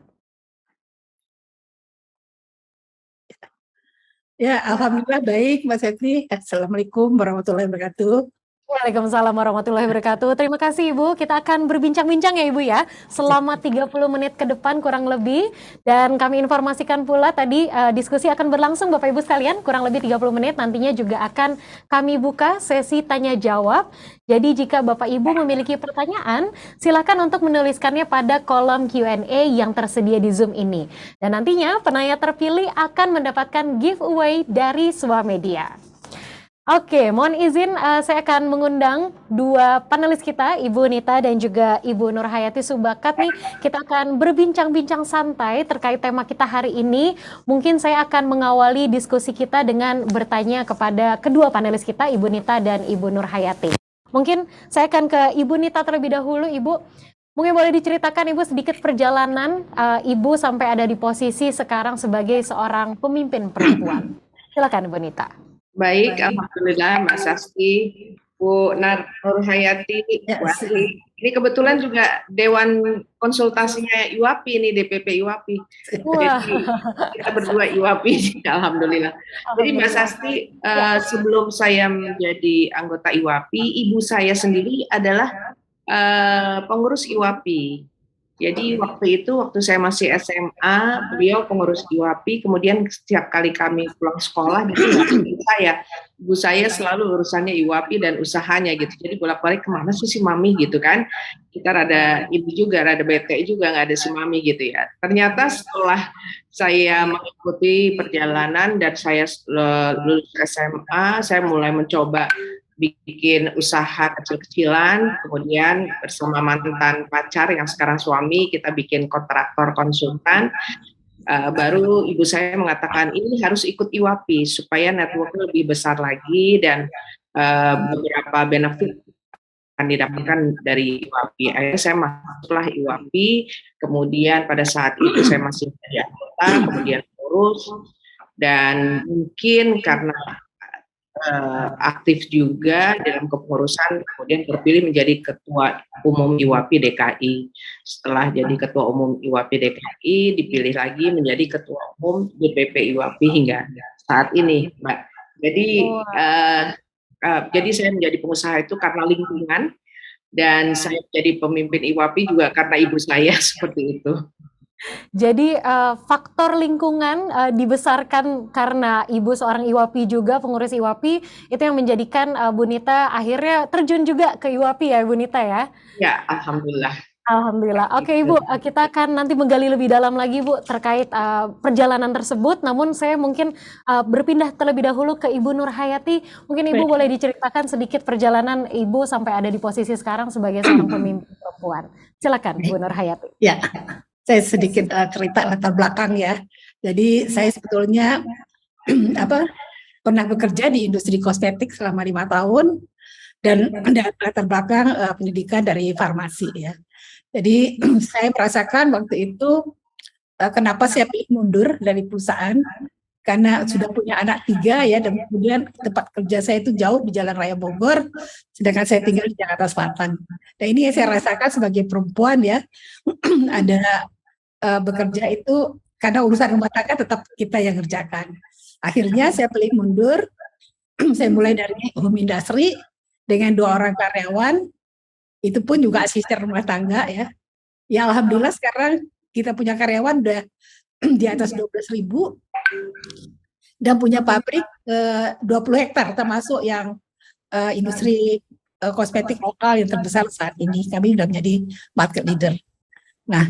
Ya, alhamdulillah baik, Mas Setni. Assalamualaikum warahmatullahi wabarakatuh.
Waalaikumsalam warahmatullahi wabarakatuh. Terima kasih Ibu. Kita akan berbincang-bincang ya Ibu ya selama 30 menit ke depan kurang lebih. Dan kami informasikan pula tadi diskusi akan berlangsung Bapak Ibu sekalian kurang lebih 30 menit. Nantinya juga akan kami buka sesi tanya jawab. Jadi jika Bapak Ibu memiliki pertanyaan, silakan untuk menuliskannya pada kolom Q&A yang tersedia di Zoom ini. Dan nantinya penanya terpilih akan mendapatkan giveaway dari Swamedia. Oke, mohon izin saya akan mengundang dua panelis kita, Ibu Nita dan juga Ibu Nurhayati Subakat nih. Kita akan berbincang-bincang santai terkait tema kita hari ini. Mungkin saya akan mengawali diskusi kita dengan bertanya kepada kedua panelis kita, Ibu Nita dan Ibu Nurhayati. Mungkin saya akan ke Ibu Nita terlebih dahulu, Ibu. Mungkin boleh diceritakan Ibu sedikit perjalanan Ibu sampai ada di posisi sekarang sebagai seorang pemimpin perempuan. Silakan Ibu Nita.
Baik, alhamdulillah Mbak Sasti, Bu Nurhayati. Ini kebetulan juga Dewan Konsultasinya IWAPI ini, DPP IWAPI. Jadi kita berdua IWAPI, alhamdulillah. Jadi Mbak Sasti, sebelum saya menjadi anggota IWAPI, ibu saya sendiri adalah pengurus IWAPI. Jadi waktu saya masih SMA, beliau pengurus IWAPI, kemudian setiap kali kami pulang sekolah gitu, ibu saya selalu urusannya IWAPI dan usahanya gitu. Jadi bolak-balik kemana sih si Mami gitu kan? Kita rada ibu juga, rada bete juga nggak ada si Mami gitu ya. Ternyata setelah saya mengikuti perjalanan dan saya lulus SMA, saya mulai mencoba bikin usaha kecil-kecilan, kemudian bersama mantan pacar yang sekarang suami, kita bikin kontraktor konsultan. Baru ibu saya mengatakan ini harus ikut IWAPI supaya networknya lebih besar lagi dan beberapa benefit akan didapatkan dari IWAPI. Akhirnya saya masuklah IWAPI, kemudian pada saat itu saya masih menjadi anggota, kemudian urus, dan mungkin karena aktif juga dalam kepengurusan, kemudian terpilih menjadi Ketua Umum IWAPI DKI. Setelah jadi Ketua Umum IWAPI DKI, dipilih lagi menjadi Ketua Umum DPP IWAPI hingga saat ini, Mbak. Jadi saya menjadi pengusaha itu karena lingkungan, dan saya menjadi pemimpin IWAPI juga karena ibu saya seperti itu.
Jadi faktor lingkungan dibesarkan karena ibu seorang IWAPI juga, pengurus IWAPI, itu yang menjadikan Bu Nita akhirnya terjun juga ke IWAPI ya Bu Nita ya?
Ya, alhamdulillah.
Alhamdulillah. Oke Ibu, kita akan nanti menggali lebih dalam lagi Bu terkait perjalanan tersebut. Namun saya mungkin berpindah terlebih dahulu ke Ibu Nurhayati. Mungkin Ibu boleh diceritakan sedikit perjalanan Ibu sampai ada di posisi sekarang sebagai seorang pemimpin perempuan. Silakan Bu Nurhayati.
Ya. Saya sedikit cerita latar belakang ya. Jadi saya sebetulnya pernah bekerja di industri kosmetik selama 5 tahun dan latar belakang pendidikan dari farmasi ya. Jadi saya merasakan waktu itu kenapa saya pilih mundur dari perusahaan, karena sudah punya anak 3 ya, dan kemudian tempat kerja saya itu jauh di Jalan Raya Bogor, sedangkan saya tinggal di Jakarta Selatan. Dan ini yang saya rasakan sebagai perempuan ya, ada bekerja itu karena urusan rumah tangga tetap kita yang kerjakan. Akhirnya saya pilih mundur, saya mulai dari home industry dengan 2 orang karyawan, itu pun juga asisten rumah tangga ya. Ya alhamdulillah sekarang kita punya karyawan udah di atas 12.000 dan punya pabrik 20 hektar termasuk yang industri kosmetik lokal yang terbesar saat ini. Kami sudah menjadi market leader. Nah,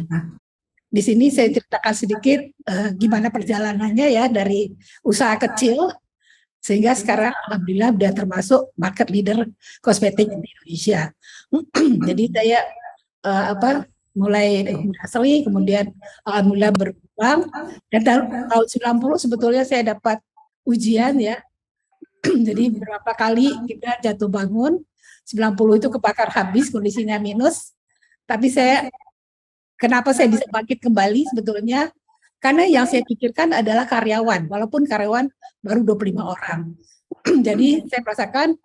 di sini saya ceritakan sedikit gimana perjalanannya ya dari usaha kecil sehingga sekarang alhamdulillah sudah termasuk market leader kosmetik di Indonesia. Jadi saya mulai industri, kemudian alhamdulillah berkembang, dan tahun 90 sebetulnya saya dapat ujian ya. Jadi beberapa kali kita jatuh bangun, 90 itu kebakar habis, kondisinya minus. Tapi kenapa saya bisa bangkit kembali sebetulnya? Karena yang saya pikirkan adalah karyawan, walaupun karyawan baru 25 orang. Jadi saya merasakan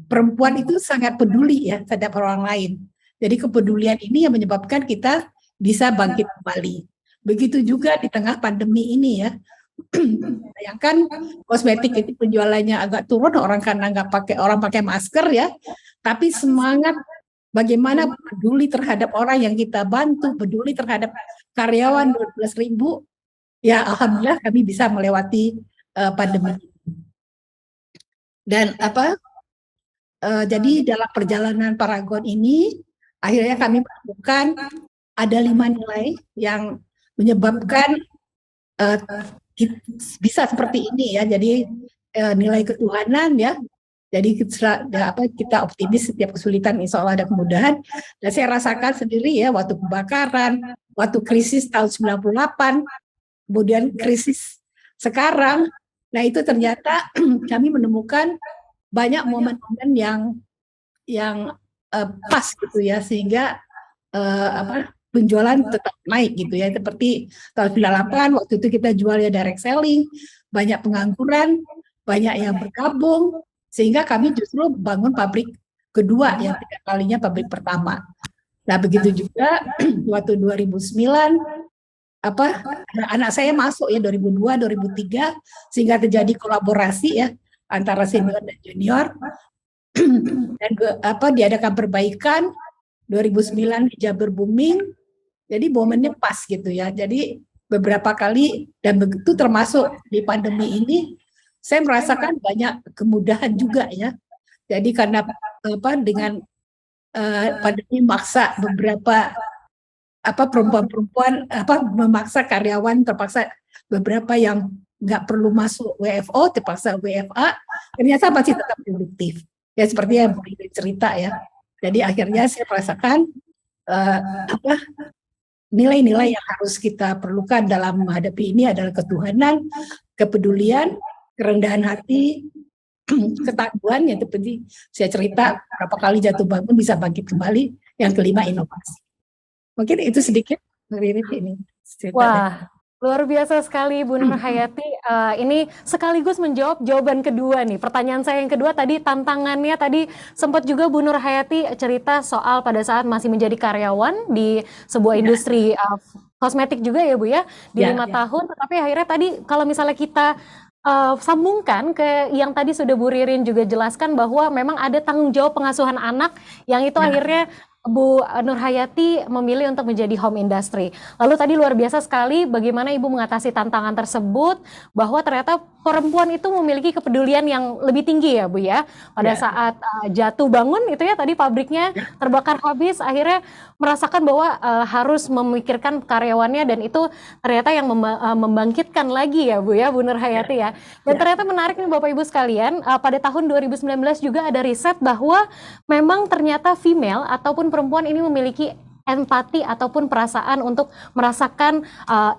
perempuan itu sangat peduli ya terhadap orang lain. Jadi kepedulian ini yang menyebabkan kita bisa bangkit kembali. Begitu juga di tengah pandemi ini ya. Bayangkan kosmetik itu penjualannya agak turun, orang karena orang pakai masker ya. Tapi semangat bagaimana peduli terhadap orang yang kita bantu, peduli terhadap karyawan 12.000. Ya, alhamdulillah kami bisa melewati pandemi. Dan jadi dalam perjalanan Paragon ini akhirnya kami menemukan ada 5 nilai yang menyebabkan bisa seperti ini ya. Jadi nilai ketuhanan ya. Jadi kita optimis setiap kesulitan insya Allah ada kemudahan. Dan saya rasakan sendiri ya waktu kebakaran, waktu krisis tahun 98, kemudian krisis sekarang. Nah itu ternyata kami menemukan banyak momen-momen yang pas gitu ya, sehingga penjualan tetap naik gitu ya. Seperti tahun 98 waktu itu kita jualnya direct selling, banyak pengangguran, banyak yang bergabung, sehingga kami justru bangun pabrik kedua yang tidak kalinya pabrik pertama. Nah begitu juga waktu 2009 anak saya masuk ya 2002 2003 sehingga terjadi kolaborasi ya antara senior dan junior dan diadakan perbaikan 2009 hijab booming. Jadi momennya pas gitu ya. Jadi beberapa kali dan begitu termasuk di pandemi ini saya merasakan banyak kemudahan juga ya. Jadi karena dengan pandemi maksa beberapa perempuan-perempuan memaksa karyawan, terpaksa beberapa yang nggak perlu masuk WFO terpaksa WFA, ternyata masih tetap produktif ya, seperti yang Bu Ida cerita ya. Jadi akhirnya saya merasakan nilai-nilai yang harus kita perlukan dalam menghadapi ini adalah ketuhanan, kepedulian, kerendahan hati, ketangguhan, yang seperti saya cerita berapa kali jatuh bangun bisa bangkit kembali. Yang kelima inovasi. Mungkin itu sedikit dari ini.
Wah, luar biasa sekali Bu Nur Hayati. Ini sekaligus menjawab jawaban kedua nih. Pertanyaan saya yang kedua tadi, tantangannya tadi sempat juga Bu Nur Hayati cerita soal pada saat masih menjadi karyawan di sebuah industri kosmetik juga ya Bu ya, di 5 tahun. Tetapi akhirnya tadi kalau misalnya kita sambungkan ke yang tadi sudah Bu Ririn juga jelaskan bahwa memang ada tanggung jawab pengasuhan anak yang itu akhirnya Bu Nur Hayati memilih untuk menjadi home industry. Lalu tadi luar biasa sekali bagaimana Ibu mengatasi tantangan tersebut, bahwa ternyata perempuan itu memiliki kepedulian yang lebih tinggi ya Bu ya. Pada saat jatuh bangun itu ya tadi pabriknya terbakar habis, akhirnya merasakan bahwa harus memikirkan karyawannya, dan itu ternyata yang membangkitkan lagi ya Bu ya, Bu Nur Hayati ya. Dan ternyata menarik nih Bapak Ibu sekalian, pada tahun 2019 juga ada riset bahwa memang ternyata female ataupun perempuan ini memiliki empati ataupun perasaan untuk merasakan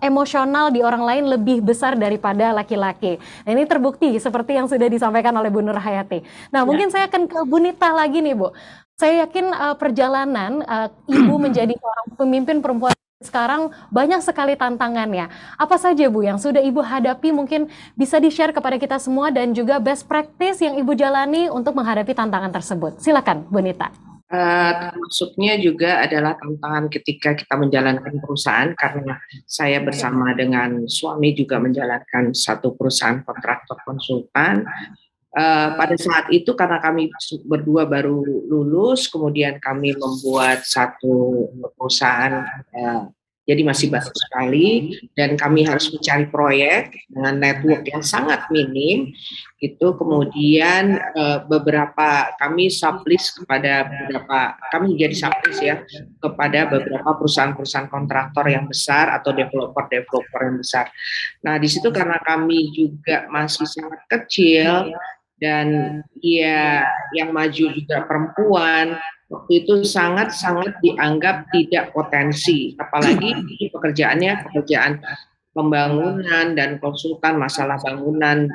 emosional di orang lain lebih besar daripada laki-laki. Nah, ini terbukti seperti yang sudah disampaikan oleh Bu Nur Hayati. Nah, mungkin saya akan ke Bu Nita lagi nih Bu. Saya yakin perjalanan Ibu menjadi seorang pemimpin perempuan sekarang banyak sekali tantangannya. Apa saja Bu yang sudah Ibu hadapi, mungkin bisa di-share kepada kita semua, dan juga best practice yang Ibu jalani untuk menghadapi tantangan tersebut. Silakan Bu Nita.
Termasuknya juga adalah tantangan ketika kita menjalankan perusahaan, karena saya bersama dengan suami juga menjalankan satu perusahaan kontraktor konsultan. Pada saat itu karena kami berdua baru lulus, kemudian kami membuat satu perusahaan, jadi masih baru sekali, dan kami harus mencari proyek dengan network yang sangat minim. Itu kemudian beberapa kami sublease kepada beberapa, kami jadi sublease ya kepada beberapa perusahaan-perusahaan kontraktor yang besar atau developer yang besar. Nah di situ karena kami juga masih sangat kecil dan ya yang maju juga perempuan, waktu itu sangat-sangat dianggap tidak potensi, apalagi pekerjaan pembangunan dan konsultan masalah bangunan,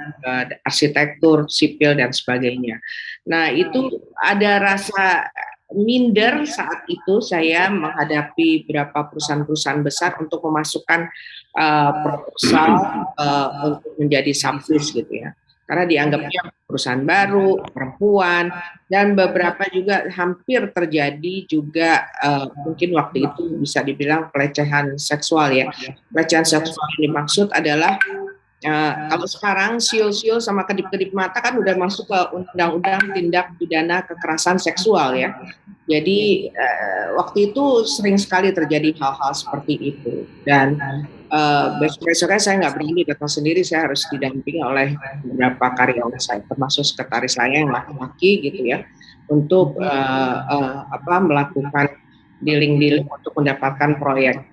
arsitektur, sipil dan sebagainya. Nah, itu ada rasa minder saat itu saya menghadapi beberapa perusahaan-perusahaan besar untuk memasukkan proposal untuk menjadi sublease gitu ya. Karena dianggapnya perusahaan baru, perempuan, dan beberapa juga hampir terjadi juga mungkin waktu itu bisa dibilang pelecehan seksual ya. Pelecehan seksual yang dimaksud adalah kalau sekarang siul-siul sama kedip-kedip mata kan udah masuk ke undang-undang tindak pidana kekerasan seksual ya. Jadi waktu itu sering sekali terjadi hal-hal seperti itu dan besok-besoknya saya nggak berani datang sendiri, saya harus didampingi oleh beberapa karyawan saya, termasuk sekretaris saya yang laki-laki gitu ya, untuk melakukan dealing-dealing untuk mendapatkan proyek.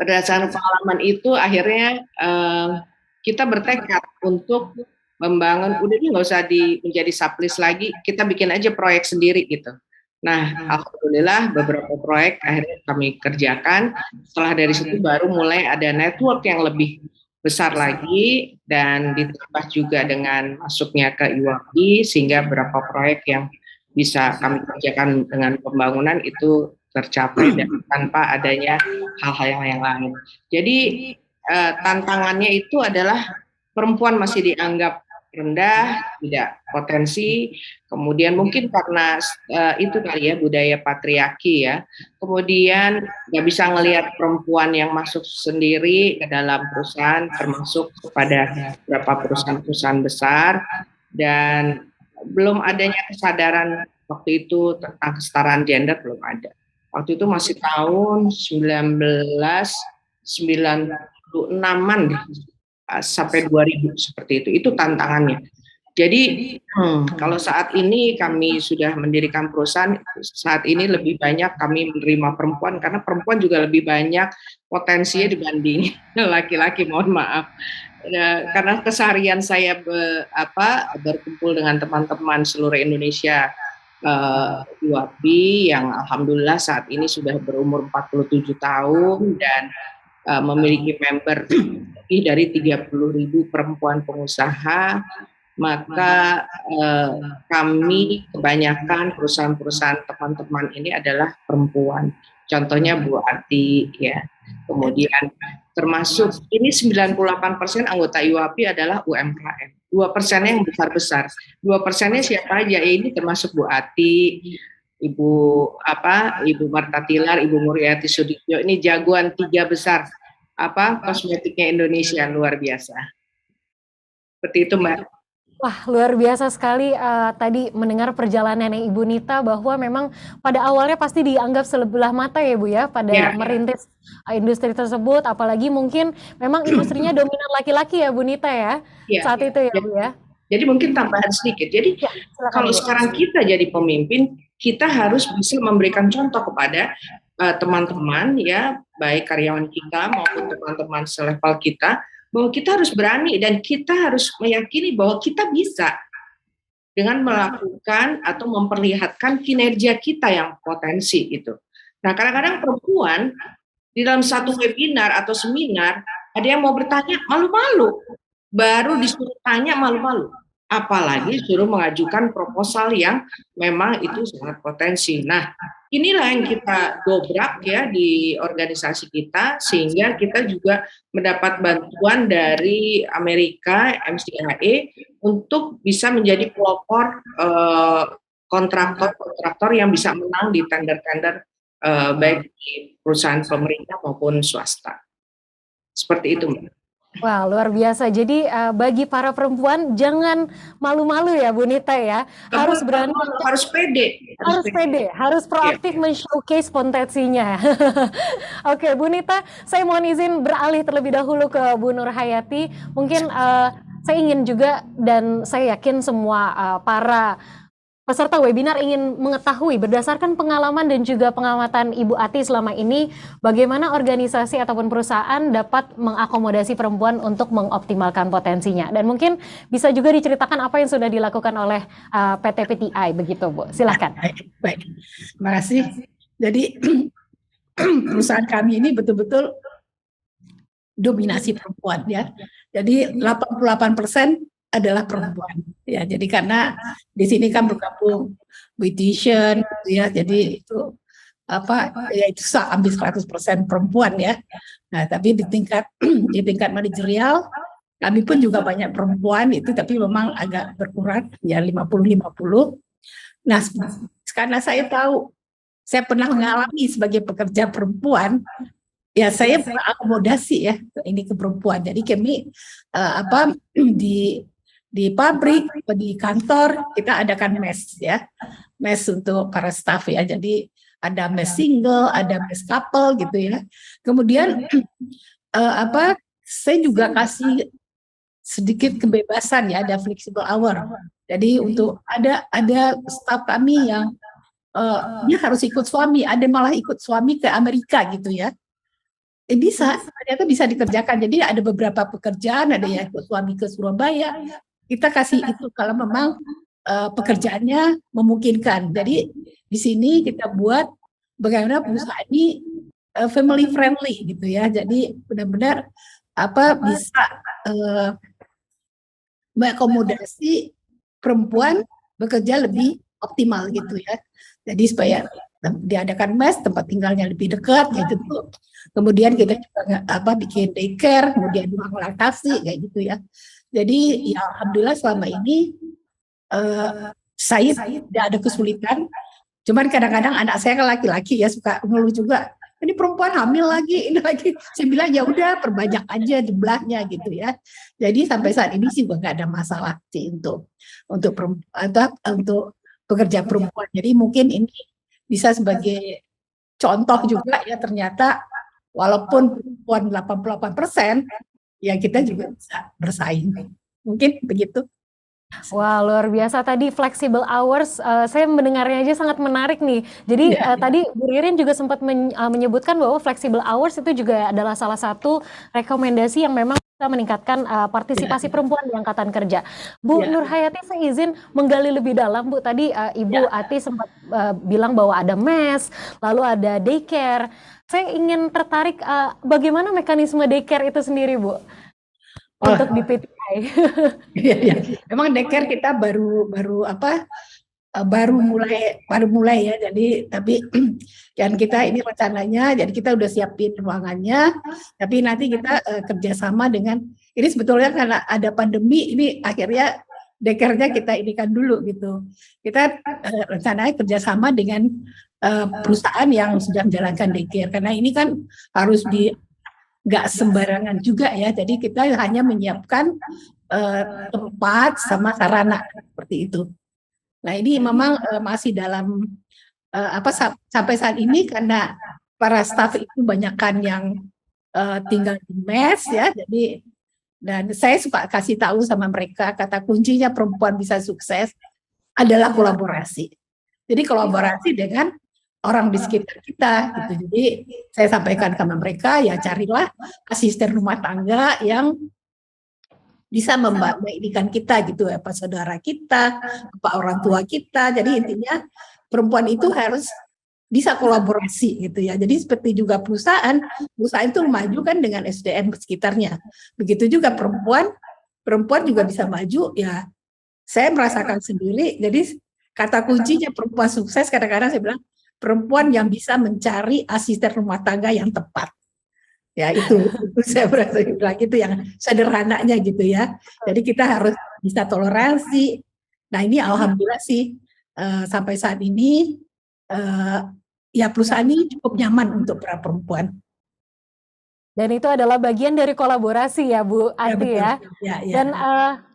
Berdasarkan pengalaman itu akhirnya kita bertekad untuk membangun, udah ini nggak usah menjadi sublease lagi, kita bikin aja proyek sendiri gitu. Nah, alhamdulillah beberapa proyek akhirnya kami kerjakan. Setelah dari situ baru mulai ada network yang lebih besar lagi dan ditambah juga dengan masuknya ke IWAPI sehingga beberapa proyek yang bisa kami kerjakan dengan pembangunan itu tercapai dan tanpa adanya hal-hal yang lain. Jadi tantangannya itu adalah perempuan masih dianggap rendah, tidak potensi, kemudian mungkin karena itu kali ya budaya patriarki ya, kemudian nggak bisa ngelihat perempuan yang masuk sendiri ke dalam perusahaan, termasuk kepada beberapa perusahaan-perusahaan besar, dan belum adanya kesadaran waktu itu tentang kesetaraan gender belum ada. Waktu itu masih tahun 1996-an sampai 2000 seperti itu tantangannya. Jadi kalau saat ini kami sudah mendirikan perusahaan, saat ini lebih banyak kami menerima perempuan karena perempuan juga lebih banyak potensinya dibanding laki-laki, mohon maaf. Karena keseharian saya berkumpul dengan teman-teman seluruh Indonesia IWAPI yang alhamdulillah saat ini sudah berumur 47 tahun dan memiliki member lebih dari 30.000 perempuan pengusaha, maka kami kebanyakan perusahaan-perusahaan teman-teman ini adalah perempuan. Contohnya Bu Ati ya. Kemudian termasuk ini 98% anggota IWAPI adalah UMKM. 2%-nya yang besar-besar. 2%-nya siapa aja? Ini termasuk Bu Ati, Ibu Marta Tilar, Ibu Muriati Sudibyo. Ini jagoan 3 besar kosmetiknya Indonesia, luar biasa. Seperti itu, Mbak.
Wah, luar biasa sekali tadi mendengar perjalanan Ibu Nita bahwa memang pada awalnya pasti dianggap sebelah mata ya Bu ya pada merintis industri tersebut, apalagi mungkin memang industrinya dominan laki-laki ya Bu Nita ya, saat itu ya Bu ya.
Jadi mungkin tambahan sedikit, jadi kalau sekarang kita jadi pemimpin, kita harus bisa memberikan contoh kepada teman-teman ya, baik karyawan kita maupun teman-teman selevel kita, bahwa kita harus berani dan kita harus meyakini bahwa kita bisa dengan melakukan atau memperlihatkan kinerja kita yang potensi itu. Nah, kadang-kadang perempuan di dalam satu webinar atau seminar ada yang mau bertanya malu-malu, baru disuruh tanya malu-malu, apalagi suruh mengajukan proposal yang memang itu sangat potensi. Nah, inilah yang kita dobrak ya di organisasi kita sehingga kita juga mendapat bantuan dari Amerika MCAE untuk bisa menjadi pelopor kontraktor yang bisa menang di tender-tender baik di perusahaan pemerintah maupun swasta. Seperti itu, Mbak.
Wah, luar biasa. Jadi bagi para perempuan jangan malu-malu ya Bu Nita ya. Harus berani,
harus pede.
Harus proaktif men-showcase potensinya. Oke, Bu Nita, saya mohon izin beralih terlebih dahulu ke Bu Nur Hayati. Mungkin saya ingin juga dan saya yakin semua para peserta webinar ingin mengetahui berdasarkan pengalaman dan juga pengamatan Ibu Ati selama ini, bagaimana organisasi ataupun perusahaan dapat mengakomodasi perempuan untuk mengoptimalkan potensinya. Dan mungkin bisa juga diceritakan apa yang sudah dilakukan oleh PT PTI, begitu Bu. Silakan.
Baik, terima kasih. Jadi perusahaan kami ini betul-betul dominasi perempuan ya. Jadi 88% adalah perempuan ya. Jadi karena di sini kan bergabung beautician ya. Jadi itu ya itu hampir 100% perempuan ya. Nah, tapi di tingkat manajerial kami pun juga banyak perempuan itu, tapi memang agak berkurang ya 50-50. Nah, karena saya tahu, saya pernah mengalami sebagai pekerja perempuan, ya saya akomodasi ya ini ke perempuan. Jadi kami di pabrik, di kantor kita adakan mes ya, mes untuk para staff ya. Jadi ada mes single, ada mes couple gitu ya. Kemudian saya juga kasih sedikit kebebasan ya, ada flexible hour. Jadi untuk ada staff kami yang dia harus ikut suami, ada malah ikut suami ke Amerika gitu ya. Ternyata bisa dikerjakan. Jadi ada beberapa pekerjaan, ada yang ikut suami ke Surabaya. Kita kasih itu kalau memang pekerjaannya memungkinkan. Jadi di sini kita buat bagaimana perusahaan ini family friendly gitu ya. Jadi benar-benar bisa mengakomodasi perempuan bekerja lebih optimal gitu ya. Jadi supaya diadakan mes, tempat tinggalnya lebih dekat kayak gitu. Kemudian kita juga bikin daycare, kemudian ruang laktasi kayak gitu ya. Jadi ya alhamdulillah selama ini saya tidak ada kesulitan. Cuman kadang-kadang anak saya kan laki-laki ya suka ngeluh juga. Ini perempuan hamil lagi, ini lagi. Saya bilang ya udah perbanyak aja jumlahnya gitu ya. Jadi sampai saat ini sih nggak ada masalah sih untuk pekerja perempuan. Jadi mungkin ini bisa sebagai contoh juga ya, ternyata walaupun perempuan 88%, ya kita juga bisa bersaing. Mungkin begitu.
Wah, luar biasa tadi flexible hours. Saya mendengarnya aja sangat menarik nih. Jadi tadi Bu Ririn juga sempat menyebutkan bahwa flexible hours itu juga adalah salah satu rekomendasi yang memang bisa meningkatkan partisipasi perempuan di angkatan kerja. Bu Nur Hayati, saya izin menggali lebih dalam, Bu. Tadi Ibu Ati sempat bilang bahwa ada mes, lalu ada daycare. Saya ingin tertarik bagaimana mekanisme daycare itu sendiri, Bu, untuk di PTI.
Iya. Memang daycare kita baru mulai ya. Jadi tapi kan kita ini rencananya, jadi kita udah siapin ruangannya. Tapi nanti kita kerjasama dengan ini sebetulnya karena ada pandemi ini akhirnya daycare-nya kita inikan dulu gitu. Kita rencananya kerjasama dengan perusahaan yang sudah menjalankan daycare karena ini kan harus nggak sembarangan juga ya, jadi kita hanya menyiapkan tempat sama sarana seperti itu. Nah ini memang masih dalam sampai saat ini karena para staf itu banyakkan yang tinggal di mes ya, jadi dan saya suka kasih tahu sama mereka kata kuncinya perempuan bisa sukses adalah kolaborasi. Jadi kolaborasi dengan orang di sekitar kita gitu. Jadi saya sampaikan sama mereka ya carilah asisten rumah tangga yang bisa membantu kita gitu ya, apa saudara kita, apa orang tua kita. Jadi intinya perempuan itu harus bisa kolaborasi gitu ya. Jadi seperti juga perusahaan itu maju kan dengan SDM sekitarnya. Begitu juga perempuan juga bisa maju ya. Saya merasakan sendiri. Jadi kata kuncinya perempuan sukses kadang-kadang saya bilang perempuan yang bisa mencari asisten rumah tangga yang tepat. Ya itu saya berasa bilang itu yang sederhananya gitu ya. Jadi kita harus bisa toleransi. Nah ini alhamdulillah sih sampai saat ini ya perusahaan ini cukup nyaman untuk para perempuan.
Dan itu adalah bagian dari kolaborasi ya Bu Ati ya. Dan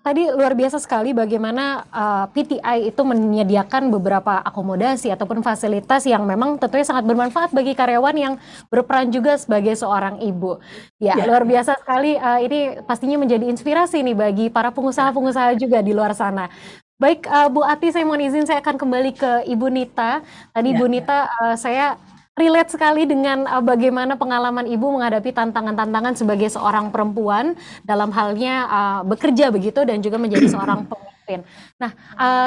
tadi luar biasa sekali bagaimana PTI itu menyediakan beberapa akomodasi ataupun fasilitas yang memang tentunya sangat bermanfaat bagi karyawan yang berperan juga sebagai seorang ibu. Ya, luar biasa sekali, ini pastinya menjadi inspirasi nih bagi para pengusaha-pengusaha juga di luar sana. Baik Bu Ati, saya mohon izin saya akan kembali ke Ibu Nita. Tadi Bu Nita saya relate sekali dengan bagaimana pengalaman Ibu menghadapi tantangan-tantangan sebagai seorang perempuan dalam halnya bekerja begitu dan juga menjadi seorang Pin. Nah,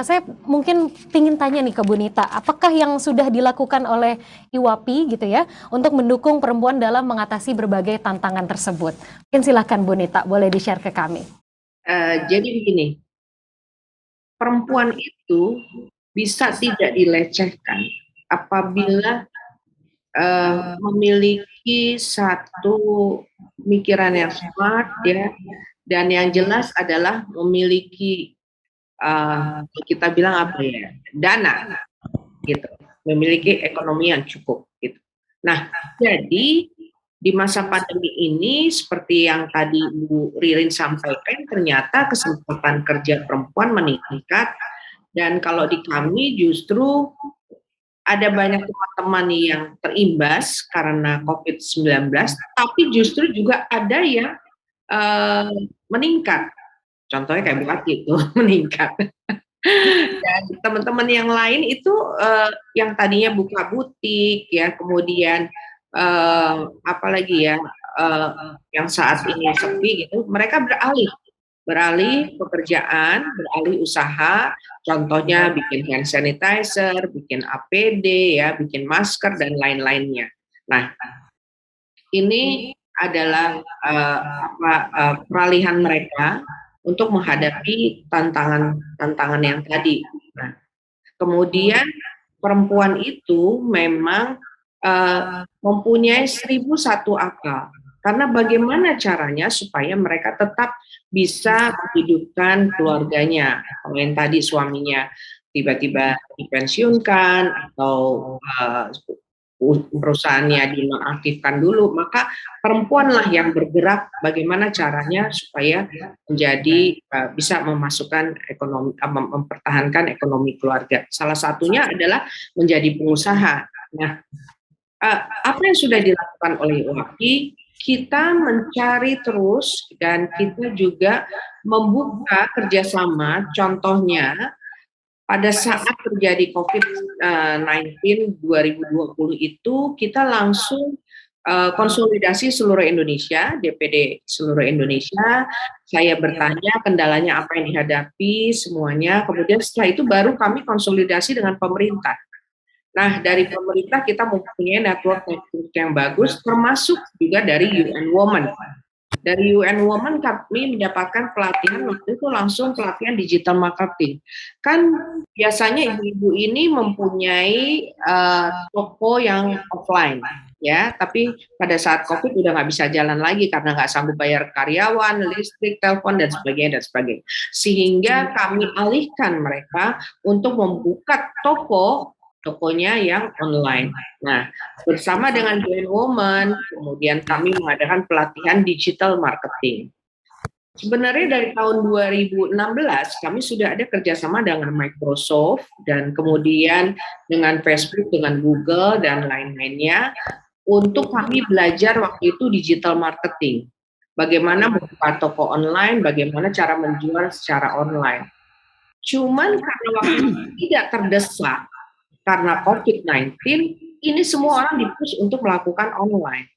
saya mungkin ingin tanya nih ke Bu Nita, apakah yang sudah dilakukan oleh IWAPI gitu ya untuk mendukung perempuan dalam mengatasi berbagai tantangan tersebut? Mungkin silakan Bu Nita, boleh di-share ke kami.
Jadi begini, perempuan itu bisa tidak dilecehkan apabila memiliki satu pemikiran yang smart ya, dan yang jelas adalah memiliki kita bilang apa ya, dana gitu, memiliki ekonomi yang cukup gitu. Nah, jadi di masa pandemi ini seperti yang tadi Bu Ririn sampaikan, ternyata kesempatan kerja perempuan meningkat, dan kalau di kami justru ada banyak teman-teman yang terimbas karena COVID-19, tapi justru juga ada yang meningkat. Contohnya kayak Bupati itu meningkat. Dan teman-teman yang lain itu yang tadinya buka butik ya, kemudian apalagi ya, yang saat ini sepi gitu, mereka beralih pekerjaan, beralih usaha, contohnya bikin hand sanitizer, bikin APD ya, bikin masker dan lain-lainnya. Nah, ini adalah peralihan mereka untuk menghadapi tantangan yang tadi. Nah, kemudian perempuan itu memang mempunyai 1001 akal. Karena bagaimana caranya supaya mereka tetap bisa menghidupkan keluarganya. Kalau yang tadi suaminya tiba-tiba dipensiunkan atau perusahaannya dinonaktifkan dulu, maka perempuanlah yang bergerak bagaimana caranya supaya menjadi bisa memasukkan ekonomi, mempertahankan ekonomi keluarga. Salah satunya adalah menjadi pengusaha. Nah, apa yang sudah dilakukan oleh IWAPI, kita mencari terus dan kita juga membuka kerjasama. Contohnya pada saat terjadi COVID-19 2020 itu kita langsung konsolidasi seluruh Indonesia, DPD seluruh Indonesia. Saya bertanya kendalanya apa yang dihadapi semuanya. Kemudian setelah itu baru kami konsolidasi dengan pemerintah. Nah, dari pemerintah kita mempunyai network yang bagus, termasuk juga dari UN Women. Dari UN Women kami mendapatkan pelatihan, waktu itu langsung pelatihan digital marketing. Kan biasanya ibu-ibu ini mempunyai toko yang offline, ya, tapi pada saat COVID udah nggak bisa jalan lagi karena nggak sanggup bayar karyawan, listrik, telepon, dan sebagainya, Sehingga kami alihkan mereka untuk membuka tokonya yang online. Nah, bersama dengan UN Women, kemudian kami mengadakan pelatihan digital marketing. Sebenarnya dari tahun 2016 kami sudah ada kerjasama dengan Microsoft dan kemudian dengan Facebook, dengan Google dan lain-lainnya untuk kami belajar waktu itu digital marketing. Bagaimana membuka toko online, bagaimana cara menjual secara online. Cuman karena waktu itu tidak terdesak karena COVID-19, ini semua orang di-push untuk melakukan online.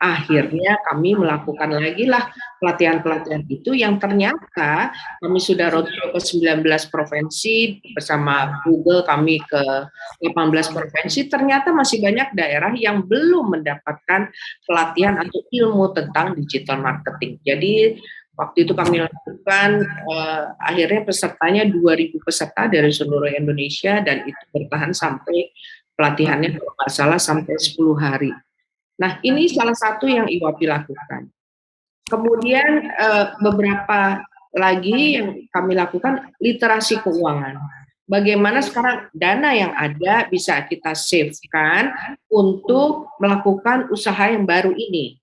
Akhirnya kami melakukan lagi lah pelatihan-pelatihan itu yang ternyata kami sudah roadshow ke 19 provinsi, bersama Google kami ke 18 provinsi, ternyata masih banyak daerah yang belum mendapatkan pelatihan atau ilmu tentang digital marketing. Jadi waktu itu kami lakukan, akhirnya pesertanya 2.000 peserta dari seluruh Indonesia, dan itu bertahan sampai pelatihannya kalau nggak salah sampai 10 hari. Nah, ini salah satu yang IWAPI lakukan. Kemudian beberapa lagi yang kami lakukan, literasi keuangan. Bagaimana sekarang dana yang ada bisa kita save-kan untuk melakukan usaha yang baru ini.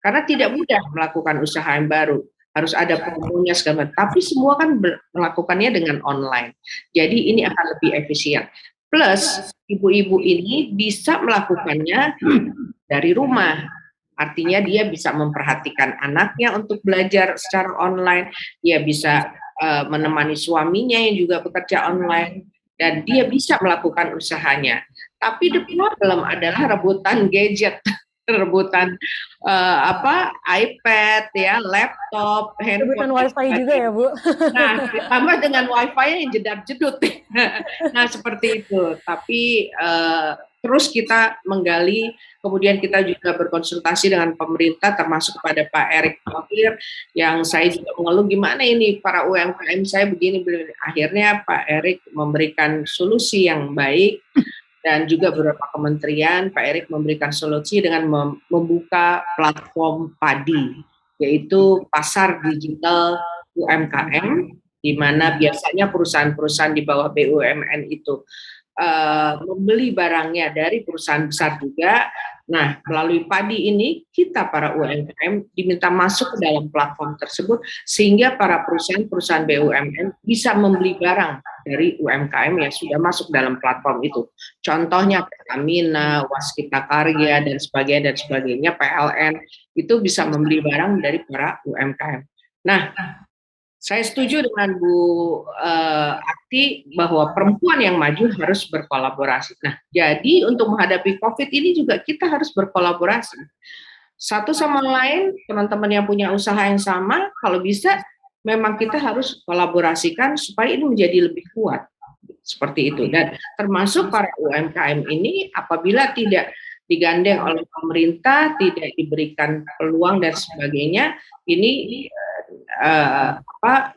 Karena tidak mudah melakukan usaha yang baru. Harus ada promonya segala macam, tapi semua kan melakukannya dengan online. Jadi ini akan lebih efisien. Plus ibu-ibu ini bisa melakukannya dari rumah. Artinya dia bisa memperhatikan anaknya untuk belajar secara online, dia bisa menemani suaminya yang juga bekerja online, dan dia bisa melakukan usahanya. Tapi the problem adalah rebutan gadget. rebutan iPad ya, laptop,
Rebutan
handphone.
wifi juga ya Bu.
Nah, ditambah dengan wifi yang jedar-jedut. Nah, seperti itu. Tapi terus kita menggali, kemudian kita juga berkonsultasi dengan pemerintah, termasuk kepada Pak Erick Thohir, yang saya juga mengeluh gimana ini para UMKM saya begini. Akhirnya Pak Erick memberikan solusi yang baik, dan juga beberapa kementerian, Pak Erick memberikan solusi dengan membuka platform padi, yaitu pasar digital UMKM, di mana biasanya perusahaan-perusahaan di bawah BUMN itu membeli barangnya dari perusahaan besar juga. Nah, melalui padi ini, kita para UMKM diminta masuk ke dalam platform tersebut, sehingga para perusahaan-perusahaan BUMN bisa membeli barang dari UMKM yang sudah masuk dalam platform itu. Contohnya Pertamina, Waskita Karya, dan sebagainya, PLN, itu bisa membeli barang dari para UMKM. Nah, saya setuju dengan Bu Ati bahwa perempuan yang maju harus berkolaborasi. Nah, jadi untuk menghadapi COVID ini juga kita harus berkolaborasi. Satu sama lain, teman-teman yang punya usaha yang sama, kalau bisa memang kita harus kolaborasikan supaya ini menjadi lebih kuat. Seperti itu. Dan termasuk para UMKM ini apabila tidak digandeng oleh pemerintah, tidak diberikan peluang dan sebagainya, ini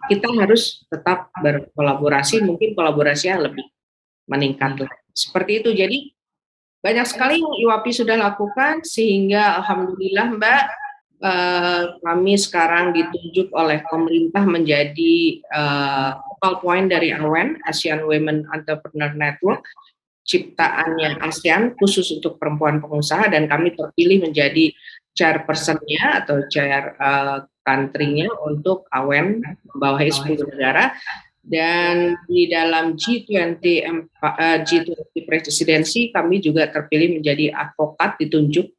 kita harus tetap berkolaborasi, mungkin kolaborasinya lebih meningkat. Seperti itu. Jadi banyak sekali yang IWAPI sudah lakukan, sehingga alhamdulillah Mbak, kami sekarang ditunjuk oleh pemerintah menjadi focal point dari AWEN, Asian Women Entrepreneur Network, ciptaannya ASEAN khusus untuk perempuan pengusaha, dan kami terpilih menjadi chairperson-nya atau chair country-nya untuk AWEN, membawahi 10 negara. Dan di dalam G20 presidensi kami juga terpilih menjadi advokat, ditunjuk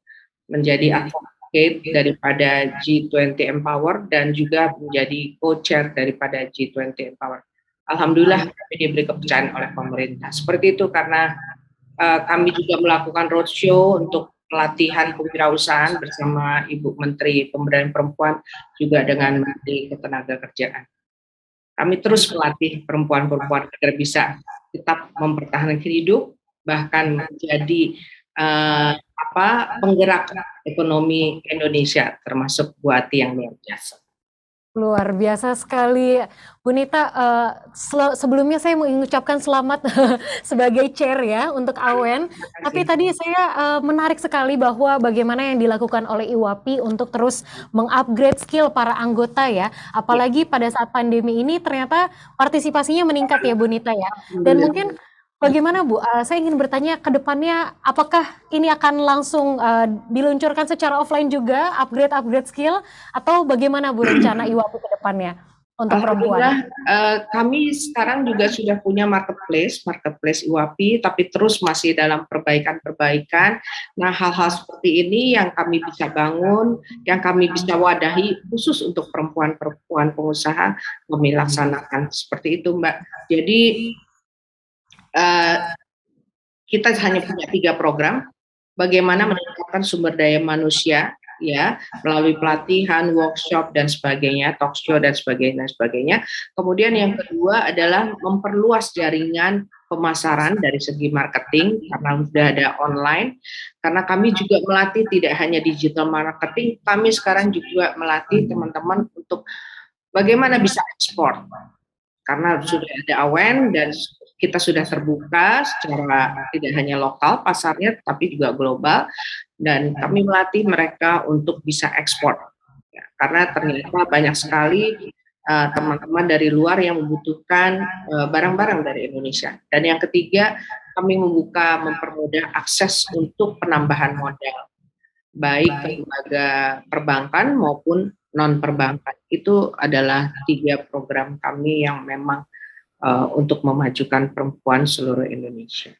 menjadi advocate daripada G20 Empower, dan juga menjadi co-chair daripada G20 Empower. Alhamdulillah kami diberi kepercayaan oleh pemerintah. Seperti itu, karena kami juga melakukan roadshow untuk pelatihan kewirausahaan bersama Ibu Menteri Pemberdayaan Perempuan, juga dengan Menteri Ketenagakerjaan. Kami terus melatih perempuan-perempuan agar bisa tetap mempertahankan hidup, bahkan menjadi penggerak ekonomi Indonesia, termasuk Bu Ati yang luar biasa.
Luar biasa sekali, Bu Nita. Sebelumnya saya mau mengucapkan selamat sebagai chair ya untuk AWEN. Tapi tadi saya menarik sekali bahwa bagaimana yang dilakukan oleh IWAPI untuk terus mengupgrade skill para anggota ya. Apalagi pada saat pandemi ini ternyata partisipasinya meningkat ya Bu Nita ya. Dan mungkin bagaimana Bu, saya ingin bertanya ke depannya, apakah ini akan langsung diluncurkan secara offline juga, upgrade skill, atau bagaimana Bu rencana IWAPI ke depannya untuk perempuan?
Kami sekarang juga sudah punya marketplace IWAPI, tapi terus masih dalam perbaikan. Nah, hal-hal seperti ini yang kami bisa bangun, yang kami bisa wadahi khusus untuk perempuan-perempuan pengusaha, kami laksanakan seperti itu, Mbak. Jadi kita hanya punya 3 program, bagaimana meningkatkan sumber daya manusia ya, melalui pelatihan, workshop dan sebagainya, talk show dan sebagainya. Kemudian yang kedua adalah memperluas jaringan pemasaran dari segi marketing, karena sudah ada online. Karena kami juga melatih tidak hanya digital marketing, kami sekarang juga melatih teman-teman untuk bagaimana bisa ekspor. Karena sudah ada AWEN dan kita sudah terbuka secara tidak hanya lokal pasarnya, tapi juga global, dan kami melatih mereka untuk bisa ekspor. Ya, karena ternyata banyak sekali teman-teman dari luar yang membutuhkan barang-barang dari Indonesia. Dan yang ketiga, kami mempermudah akses untuk penambahan modal, baik ke lembaga perbankan maupun non-perbankan. Itu adalah 3 program kami yang memang untuk memajukan perempuan seluruh Indonesia.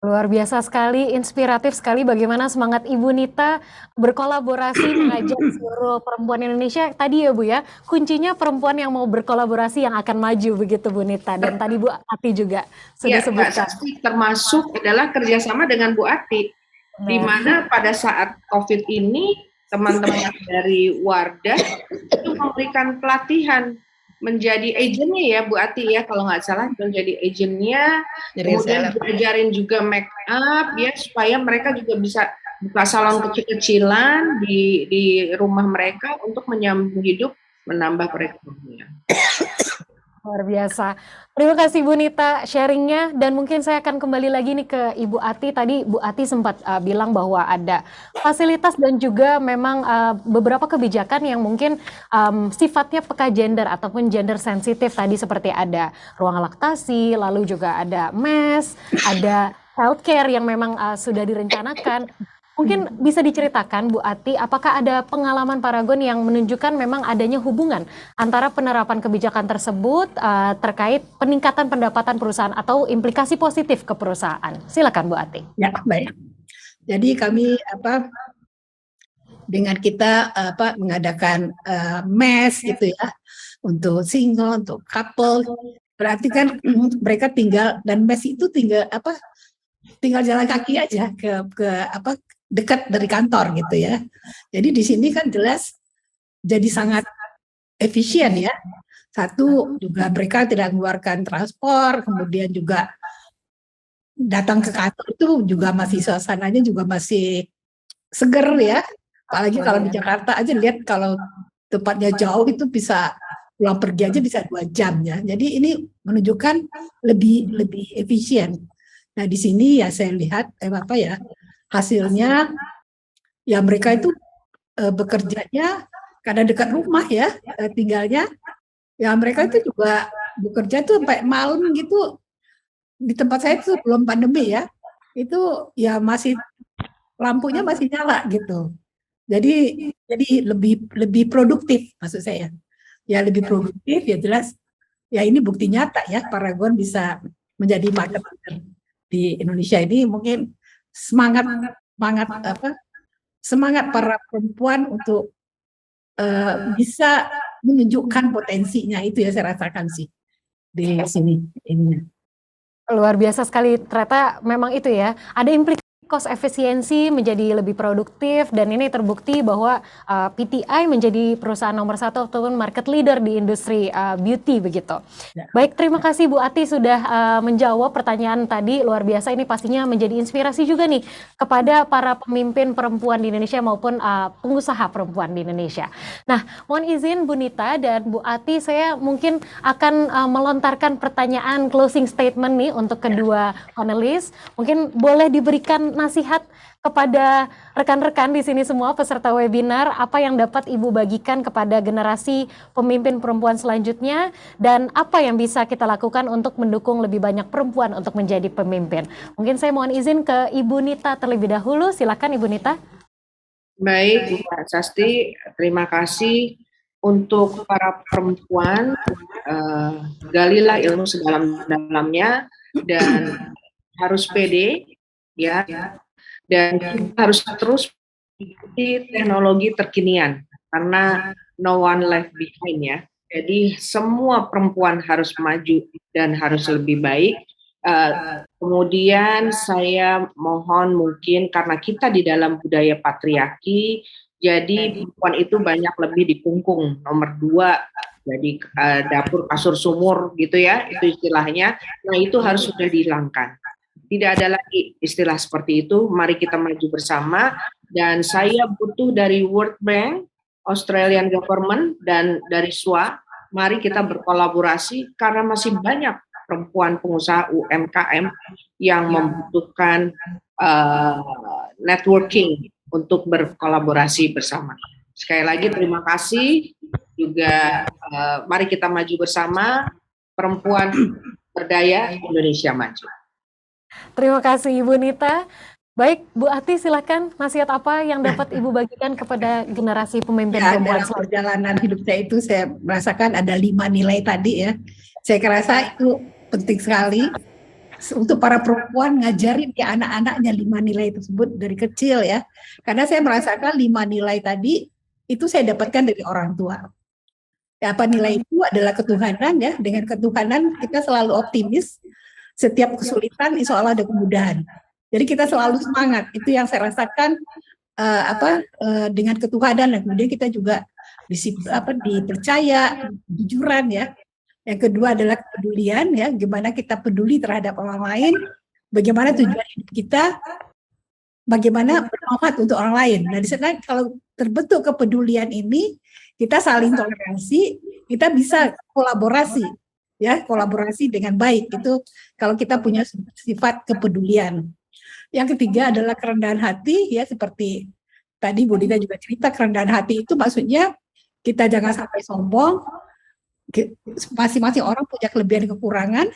Luar biasa sekali, inspiratif sekali bagaimana semangat Ibu Nita berkolaborasi mengajak seluruh perempuan Indonesia. Tadi ya Bu ya, kuncinya perempuan yang mau berkolaborasi yang akan maju begitu Bu Nita. Dan tadi Bu Ati juga sudah sebutkan.
Termasuk adalah kerjasama dengan Bu Ati. di mana pada saat COVID ini teman-teman dari Wardah itu memberikan pelatihan menjadi agennya ya Bu Ati ya, kalau nggak salah menjadi agennya, kemudian diajarin juga make up ya supaya mereka juga bisa buka salon kecil-kecilan di rumah mereka untuk menyambung hidup, menambah perekonomian.
Luar biasa. Terima kasih Bu Nita sharingnya, dan mungkin saya akan kembali lagi nih ke Ibu Ati. Tadi Bu Ati sempat bilang bahwa ada fasilitas dan juga memang beberapa kebijakan yang mungkin sifatnya peka gender ataupun gender sensitif, tadi seperti ada ruang laktasi, lalu juga ada MES, ada healthcare yang memang sudah direncanakan. Mungkin bisa diceritakan Bu Ati, apakah ada pengalaman Paragon yang menunjukkan memang adanya hubungan antara penerapan kebijakan tersebut terkait peningkatan pendapatan perusahaan atau implikasi positif ke perusahaan? Silakan Bu Ati.
Ya, baik. Jadi kami dengan kita mengadakan MES gitu ya, untuk single, untuk couple, berarti kan mereka tinggal, dan MES itu tinggal jalan kaki aja ke dekat dari kantor gitu ya. Jadi di sini kan jelas jadi sangat efisien ya. Satu, juga mereka tidak mengeluarkan transport, kemudian juga datang ke kantor itu juga masih suasananya juga masih seger ya. Apalagi kalau di Jakarta aja lihat, kalau tempatnya jauh itu bisa pulang pergi aja bisa 2 jam ya. Jadi ini menunjukkan lebih efisien. Nah di sini ya saya lihat hasilnya ya mereka itu bekerjanya karena dekat rumah ya, tinggalnya ya, mereka itu juga bekerja tuh sampai malam gitu. Di tempat saya itu belum pandemi ya, itu ya masih lampunya masih nyala gitu. Jadi lebih produktif maksud saya. Ya lebih produktif, ya jelas ya, ini bukti nyata ya Paragon bisa menjadi market leader di Indonesia ini. Mungkin semangat para perempuan untuk bisa menunjukkan potensinya, itu ya saya rasakan sih di sini ininya.
Luar biasa sekali, ternyata memang itu ya, ada implikasi cost efisiensi menjadi lebih produktif, dan ini terbukti bahwa PTI menjadi perusahaan nomor 1 ataupun market leader di industri beauty begitu. Ya. Baik, terima kasih Bu Ati sudah menjawab pertanyaan tadi, luar biasa, ini pastinya menjadi inspirasi juga nih kepada para pemimpin perempuan di Indonesia maupun pengusaha perempuan di Indonesia. Nah, mohon izin Bu Nita dan Bu Ati, saya mungkin akan melontarkan pertanyaan closing statement nih untuk kedua panelis. Mungkin boleh diberikan nasihat kepada rekan-rekan di sini semua peserta webinar, apa yang dapat Ibu bagikan kepada generasi pemimpin perempuan selanjutnya, dan apa yang bisa kita lakukan untuk mendukung lebih banyak perempuan untuk menjadi pemimpin. Mungkin saya mohon izin ke Ibu Nita terlebih dahulu, silakan Ibu Nita.
Baik, Mbak Sasti, terima kasih. Untuk para perempuan, galilah ilmu sedalam-dalamnya dan harus pede ya, dan kita harus terus mengikuti teknologi terkinian karena no one left behind ya. Jadi semua perempuan harus maju dan harus lebih baik. Kemudian saya mohon, mungkin karena kita di dalam budaya patriarki, jadi perempuan itu banyak lebih dikungkung, nomor 2, jadi dapur kasur sumur gitu ya, itu istilahnya. Nah itu harus sudah dihilangkan. Tidak ada lagi istilah seperti itu. Mari kita maju bersama. Dan saya butuh dari World Bank, Australian Government, dan dari SWA. Mari kita berkolaborasi karena masih banyak perempuan pengusaha UMKM yang membutuhkan networking untuk berkolaborasi bersama. Sekali lagi terima kasih. Juga mari kita maju bersama. Perempuan berdaya, Indonesia maju.
Terima kasih Ibu Nita. Baik, Bu Ati silakan, nasihat apa yang dapat Ibu bagikan kepada generasi pemimpin perempuan?
Dalam perjalanan hidup saya itu saya merasakan ada 5 nilai tadi ya. Saya rasa itu penting sekali untuk para perempuan, ngajarin ya anak-anaknya 5 nilai tersebut dari kecil ya. Karena saya merasakan 5 nilai tadi itu saya dapatkan dari orang tua. Ya, apa nilai itu adalah ketuhanan ya. Dengan ketuhanan kita selalu optimis. Setiap kesulitan insya Allah ada kemudahan. Jadi kita selalu semangat. Itu yang saya rasakan dengan ketuhanan, dan kemudian kita juga dipercaya, kejujuran ya. Yang kedua adalah kepedulian ya, gimana kita peduli terhadap orang lain, bagaimana tujuan hidup kita, bagaimana bermanfaat untuk orang lain. Nah, di sana kalau terbentuk kepedulian ini, kita saling toleransi, kita bisa kolaborasi ya, kolaborasi dengan baik. Itu kalau kita punya sifat kepedulian. Yang ketiga adalah kerendahan hati ya, seperti tadi Bu Dita juga cerita, kerendahan hati itu maksudnya kita jangan sampai sombong. Masing-masing orang punya kelebihan kekurangan.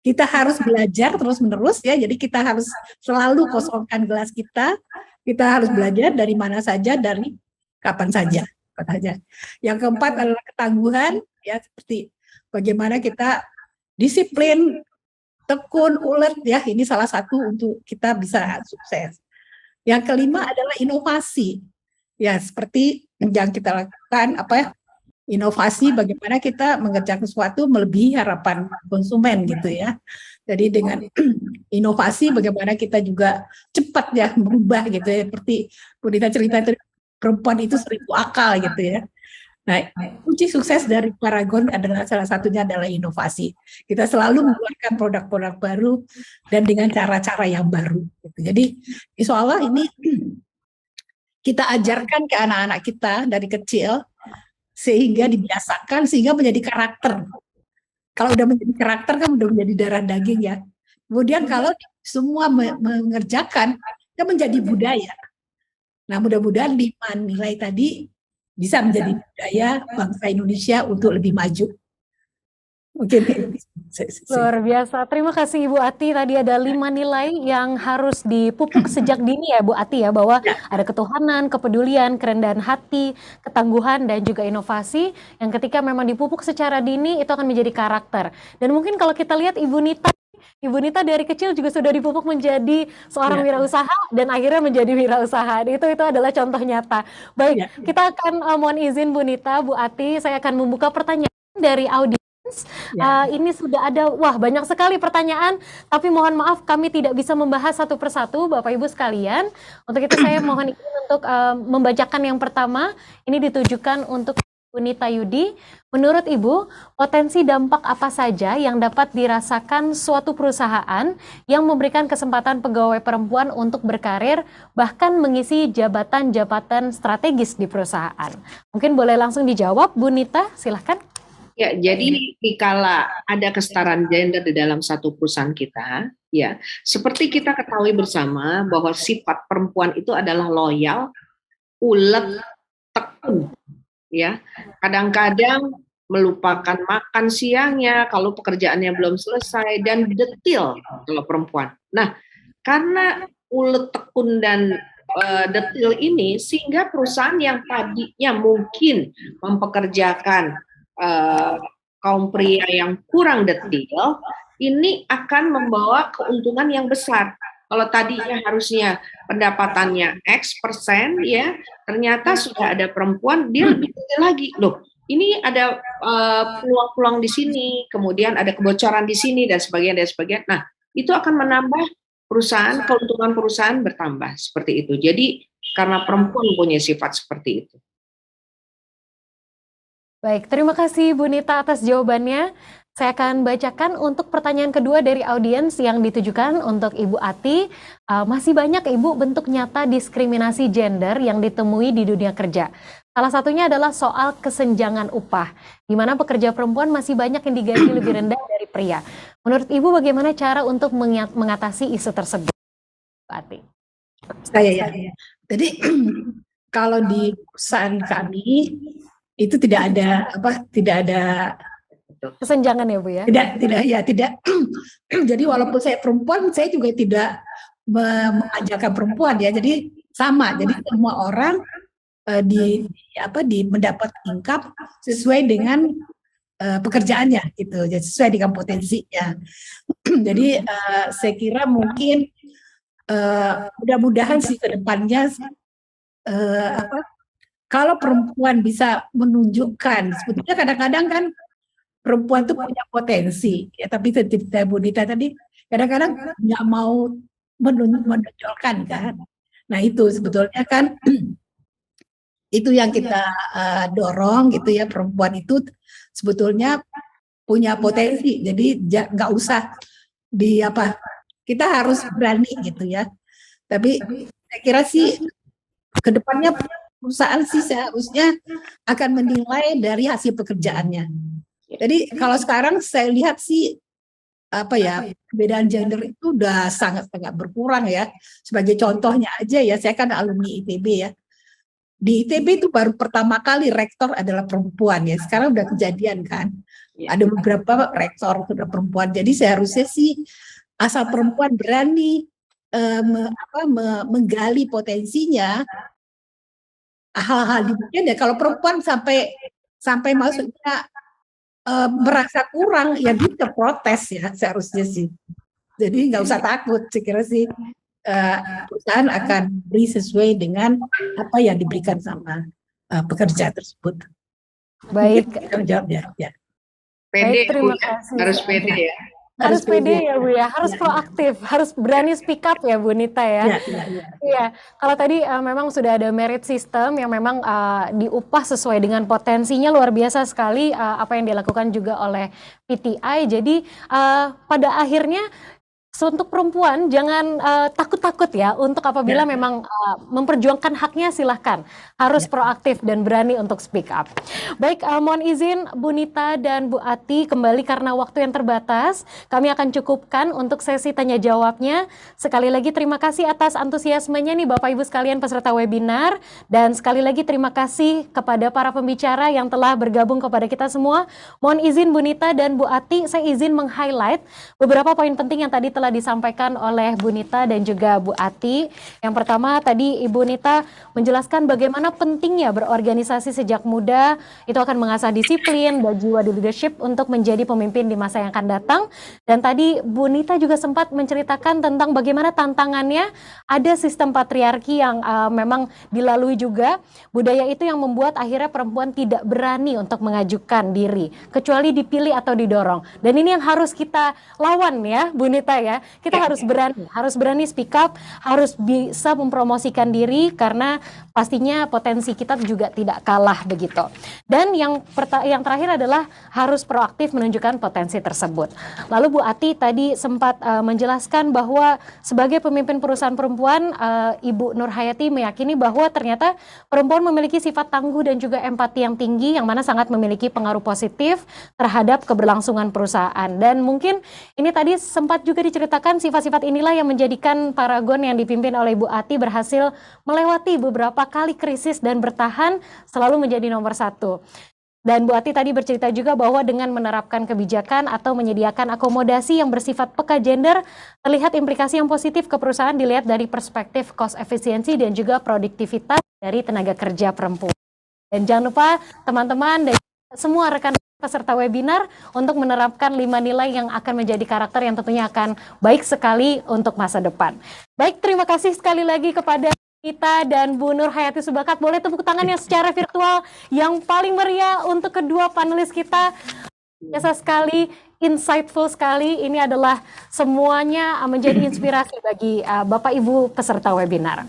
Kita harus belajar terus-menerus ya. Jadi kita harus selalu kosongkan gelas kita. Kita harus belajar dari mana saja, dari kapan saja. Yang keempat adalah ketangguhan ya, seperti bagaimana kita disiplin, tekun, ulet ya. Ini salah satu untuk kita bisa sukses. Yang kelima adalah inovasi. Ya, seperti yang kita lakukan inovasi, bagaimana kita mengerjakan sesuatu melebihi harapan konsumen gitu ya. Jadi dengan inovasi bagaimana kita juga cepat ya berubah gitu ya, seperti Bu Dita cerita itu, perempuan itu 1000 akal gitu ya. Nah, kunci sukses dari Paragon adalah salah satunya adalah inovasi. Kita selalu mengeluarkan produk-produk baru dan dengan cara-cara yang baru gitu. Jadi insya Allah ini kita ajarkan ke anak-anak kita dari kecil, sehingga dibiasakan, sehingga menjadi karakter. Kalau udah menjadi karakter kan udah menjadi darah daging ya. Kemudian kalau semua mengerjakan, kan menjadi budaya. Nah, mudah-mudahan 5 nilai tadi bisa menjadi budaya bangsa Indonesia untuk lebih maju. Mungkin
luar biasa. Terima kasih Ibu Ati. Tadi ada 5 nilai yang harus dipupuk sejak dini ya Bu Ati ya, bahwa ada ketuhanan, kepedulian, kerendahan hati, ketangguhan, dan juga inovasi yang ketika memang dipupuk secara dini itu akan menjadi karakter. Dan mungkin kalau kita lihat Ibu Nita dari kecil juga sudah dipupuk menjadi seorang wirausaha dan akhirnya menjadi wirausaha. Itu adalah contoh nyata. Baik, kita akan mohon izin Bu Nita, Bu Ati, saya akan membuka pertanyaan dari audiens. Ini sudah ada, banyak sekali pertanyaan, tapi mohon maaf kami tidak bisa membahas satu persatu Bapak Ibu sekalian. Untuk itu saya mohon izin untuk membacakan yang pertama. Ini ditujukan untuk Bu Nita Yudi. Menurut Ibu, potensi dampak apa saja yang dapat dirasakan suatu perusahaan yang memberikan kesempatan pegawai perempuan untuk berkarir, bahkan mengisi jabatan-jabatan strategis di perusahaan? Mungkin boleh langsung dijawab, Bu Nita, silahkan.
Ya, jadi dikala ada kesetaraan gender di dalam satu perusahaan kita, ya, seperti kita ketahui bersama bahwa sifat perempuan itu adalah loyal, ulet, tekun, ya. Kadang-kadang melupakan makan siangnya kalau pekerjaannya belum selesai, dan detail kalau perempuan. Nah, karena ulet, tekun, dan detail ini, sehingga perusahaan yang tadinya mungkin mempekerjakan kaum pria yang kurang detail, ini akan membawa keuntungan yang besar. Kalau tadinya harusnya pendapatannya X%, ya, ternyata sudah ada perempuan, dia lebih detail lagi. Loh, ini ada peluang-peluang di sini, kemudian ada kebocoran di sini, dan sebagainya. Nah, itu akan menambah perusahaan, keuntungan perusahaan bertambah seperti itu. Jadi karena perempuan punya sifat seperti itu.
Baik, terima kasih Bu Nita atas jawabannya. Saya akan bacakan untuk pertanyaan kedua dari audiens yang ditujukan untuk Ibu Ati. Masih banyak Ibu bentuk nyata diskriminasi gender yang ditemui di dunia kerja. Salah satunya adalah soal kesenjangan upah, di mana pekerja perempuan masih banyak yang digaji lebih rendah dari pria. Menurut Ibu bagaimana cara untuk mengatasi isu tersebut, Bu Ati?
Saya. Jadi kalau di perusahaan kami itu tidak ada
kesenjangan ya Bu ya?
Tidak. Jadi walaupun saya perempuan, saya juga tidak mengajarkan perempuan ya. Jadi sama. Jadi semua orang mendapat income sesuai dengan pekerjaannya gitu. Jadi sesuai dengan potensinya. Jadi saya kira mungkin mudah-mudahan sih ke depannya kalau perempuan bisa menunjukkan, sebetulnya kadang-kadang kan perempuan itu punya potensi, ya, tapi seperti Bu Dita tadi kadang-kadang nggak mau menonjolkan kan. Nah itu sebetulnya kan itu yang kita dorong gitu ya, perempuan itu sebetulnya punya potensi, jadi nggak usah kita harus berani gitu ya. Tapi saya kira sih kedepannya perusahaan sih seharusnya akan menilai dari hasil pekerjaannya. Jadi kalau sekarang saya lihat sih perbedaan gender itu udah sangat berkurang ya. Sebagai contohnya aja ya, saya kan alumni ITB ya. Di ITB itu baru pertama kali rektor adalah perempuan ya. Sekarang udah kejadian kan. Ada beberapa rektor sudah perempuan. Jadi seharusnya sih asal perempuan berani menggali potensinya, hal-hal demikian ya. Kalau perempuan sampai maksudnya merasa kurang, ya dia protes ya seharusnya sih. Jadi nggak usah takut, saya kira sih perusahaan akan beri sesuai dengan apa yang diberikan sama pekerja tersebut.
Baik.
Jawab ya.
Pede,
Baik, terima kasih.
harus pede ya.
Harus pede ya Bu ya, harus proaktif, harus berani speak up ya Bu Nita ya. Iya, kalau tadi memang sudah ada merit system yang memang diupah sesuai dengan potensinya, luar biasa sekali apa yang dilakukan juga oleh PTI. Jadi pada akhirnya untuk perempuan jangan takut-takut ya untuk apabila memang memperjuangkan haknya, silahkan harus proaktif dan berani untuk speak up. Baik, mohon izin Bu Nita dan Bu Ati kembali karena waktu yang terbatas. Kami akan cukupkan untuk sesi tanya jawabnya. Sekali lagi terima kasih atas antusiasmenya nih Bapak Ibu sekalian peserta webinar, dan sekali lagi terima kasih kepada para pembicara yang telah bergabung kepada kita semua. Mohon izin Bu Nita dan Bu Ati, saya izin meng-highlight beberapa poin penting yang tadi telah disampaikan oleh Bu Nita dan juga Bu Ati. Yang pertama tadi Ibu Nita menjelaskan bagaimana pentingnya berorganisasi sejak muda, itu akan mengasah disiplin dan jiwa di leadership untuk menjadi pemimpin di masa yang akan datang. Dan tadi Bu Nita juga sempat menceritakan tentang bagaimana tantangannya, ada sistem patriarki yang memang dilalui juga, budaya itu yang membuat akhirnya perempuan tidak berani untuk mengajukan diri, kecuali dipilih atau didorong. Dan ini yang harus kita lawan ya Bu Nita ya. Kita harus berani speak up, harus bisa mempromosikan diri karena pastinya potensi kita juga tidak kalah begitu. Dan yang terakhir adalah harus proaktif menunjukkan potensi tersebut. Lalu Bu Ati tadi sempat menjelaskan bahwa sebagai pemimpin perusahaan perempuan, Ibu Nur Hayati meyakini bahwa ternyata perempuan memiliki sifat tangguh dan juga empati yang tinggi, yang mana sangat memiliki pengaruh positif terhadap keberlangsungan perusahaan. Dan mungkin ini tadi sempat juga diceritakan sifat-sifat inilah yang menjadikan Paragon yang dipimpin oleh Ibu Ati berhasil melewati beberapa kali krisis dan bertahan selalu menjadi nomor satu. Dan Bu Ati tadi bercerita juga bahwa dengan menerapkan kebijakan atau menyediakan akomodasi yang bersifat peka gender, terlihat implikasi yang positif ke perusahaan dilihat dari perspektif cost efisiensi dan juga produktivitas dari tenaga kerja perempuan. Dan jangan lupa teman-teman dan semua rekan peserta webinar untuk menerapkan 5 nilai yang akan menjadi karakter yang tentunya akan baik sekali untuk masa depan. Baik, terima kasih sekali lagi kepada kita dan Bu Nur Hayati Subakat. Boleh tepuk tangannya secara virtual yang paling meriah untuk kedua panelis kita. Biasa sekali, insightful sekali. Ini adalah semuanya menjadi inspirasi bagi Bapak Ibu peserta webinar.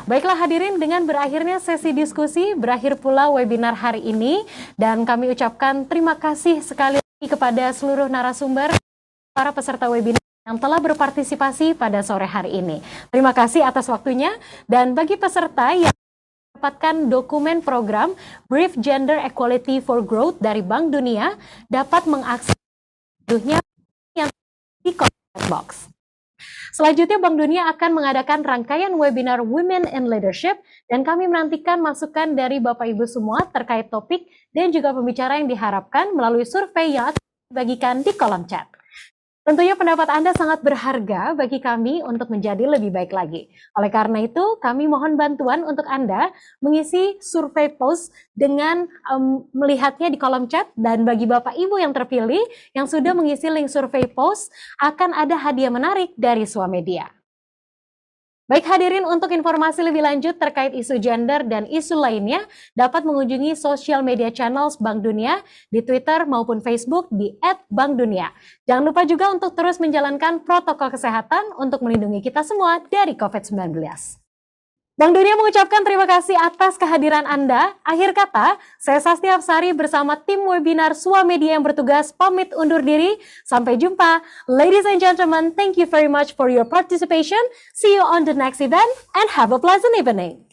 Baiklah hadirin, dengan berakhirnya sesi diskusi, berakhir pula webinar hari ini. Dan kami ucapkan terima kasih sekali lagi kepada seluruh narasumber, para peserta webinar yang telah berpartisipasi pada sore hari ini. Terima kasih atas waktunya, dan bagi peserta yang mendapatkan dokumen program Brief Gender Equality for Growth dari Bank Dunia dapat mengakses yang di comment box. Selanjutnya Bank Dunia akan mengadakan rangkaian webinar Women in Leadership, dan kami menantikan masukan dari Bapak Ibu semua terkait topik dan juga pembicara yang diharapkan melalui survei yang akan dibagikan di kolom chat. Tentunya pendapat Anda sangat berharga bagi kami untuk menjadi lebih baik lagi. Oleh karena itu, kami mohon bantuan untuk Anda mengisi survei post dengan melihatnya di kolom chat, dan bagi Bapak Ibu yang terpilih yang sudah mengisi link survei post akan ada hadiah menarik dari Swamedia. Baik hadirin, untuk informasi lebih lanjut terkait isu gender dan isu lainnya dapat mengunjungi sosial media channels Bank Dunia di Twitter maupun Facebook di @bankdunia. Jangan lupa juga untuk terus menjalankan protokol kesehatan untuk melindungi kita semua dari COVID-19. Bank Dunia mengucapkan terima kasih atas kehadiran Anda. Akhir kata, saya Sasti Hapsari bersama tim webinar Swamedia yang bertugas pamit undur diri. Sampai jumpa. Ladies and gentlemen, thank you very much for your participation. See you on the next event and have a pleasant evening.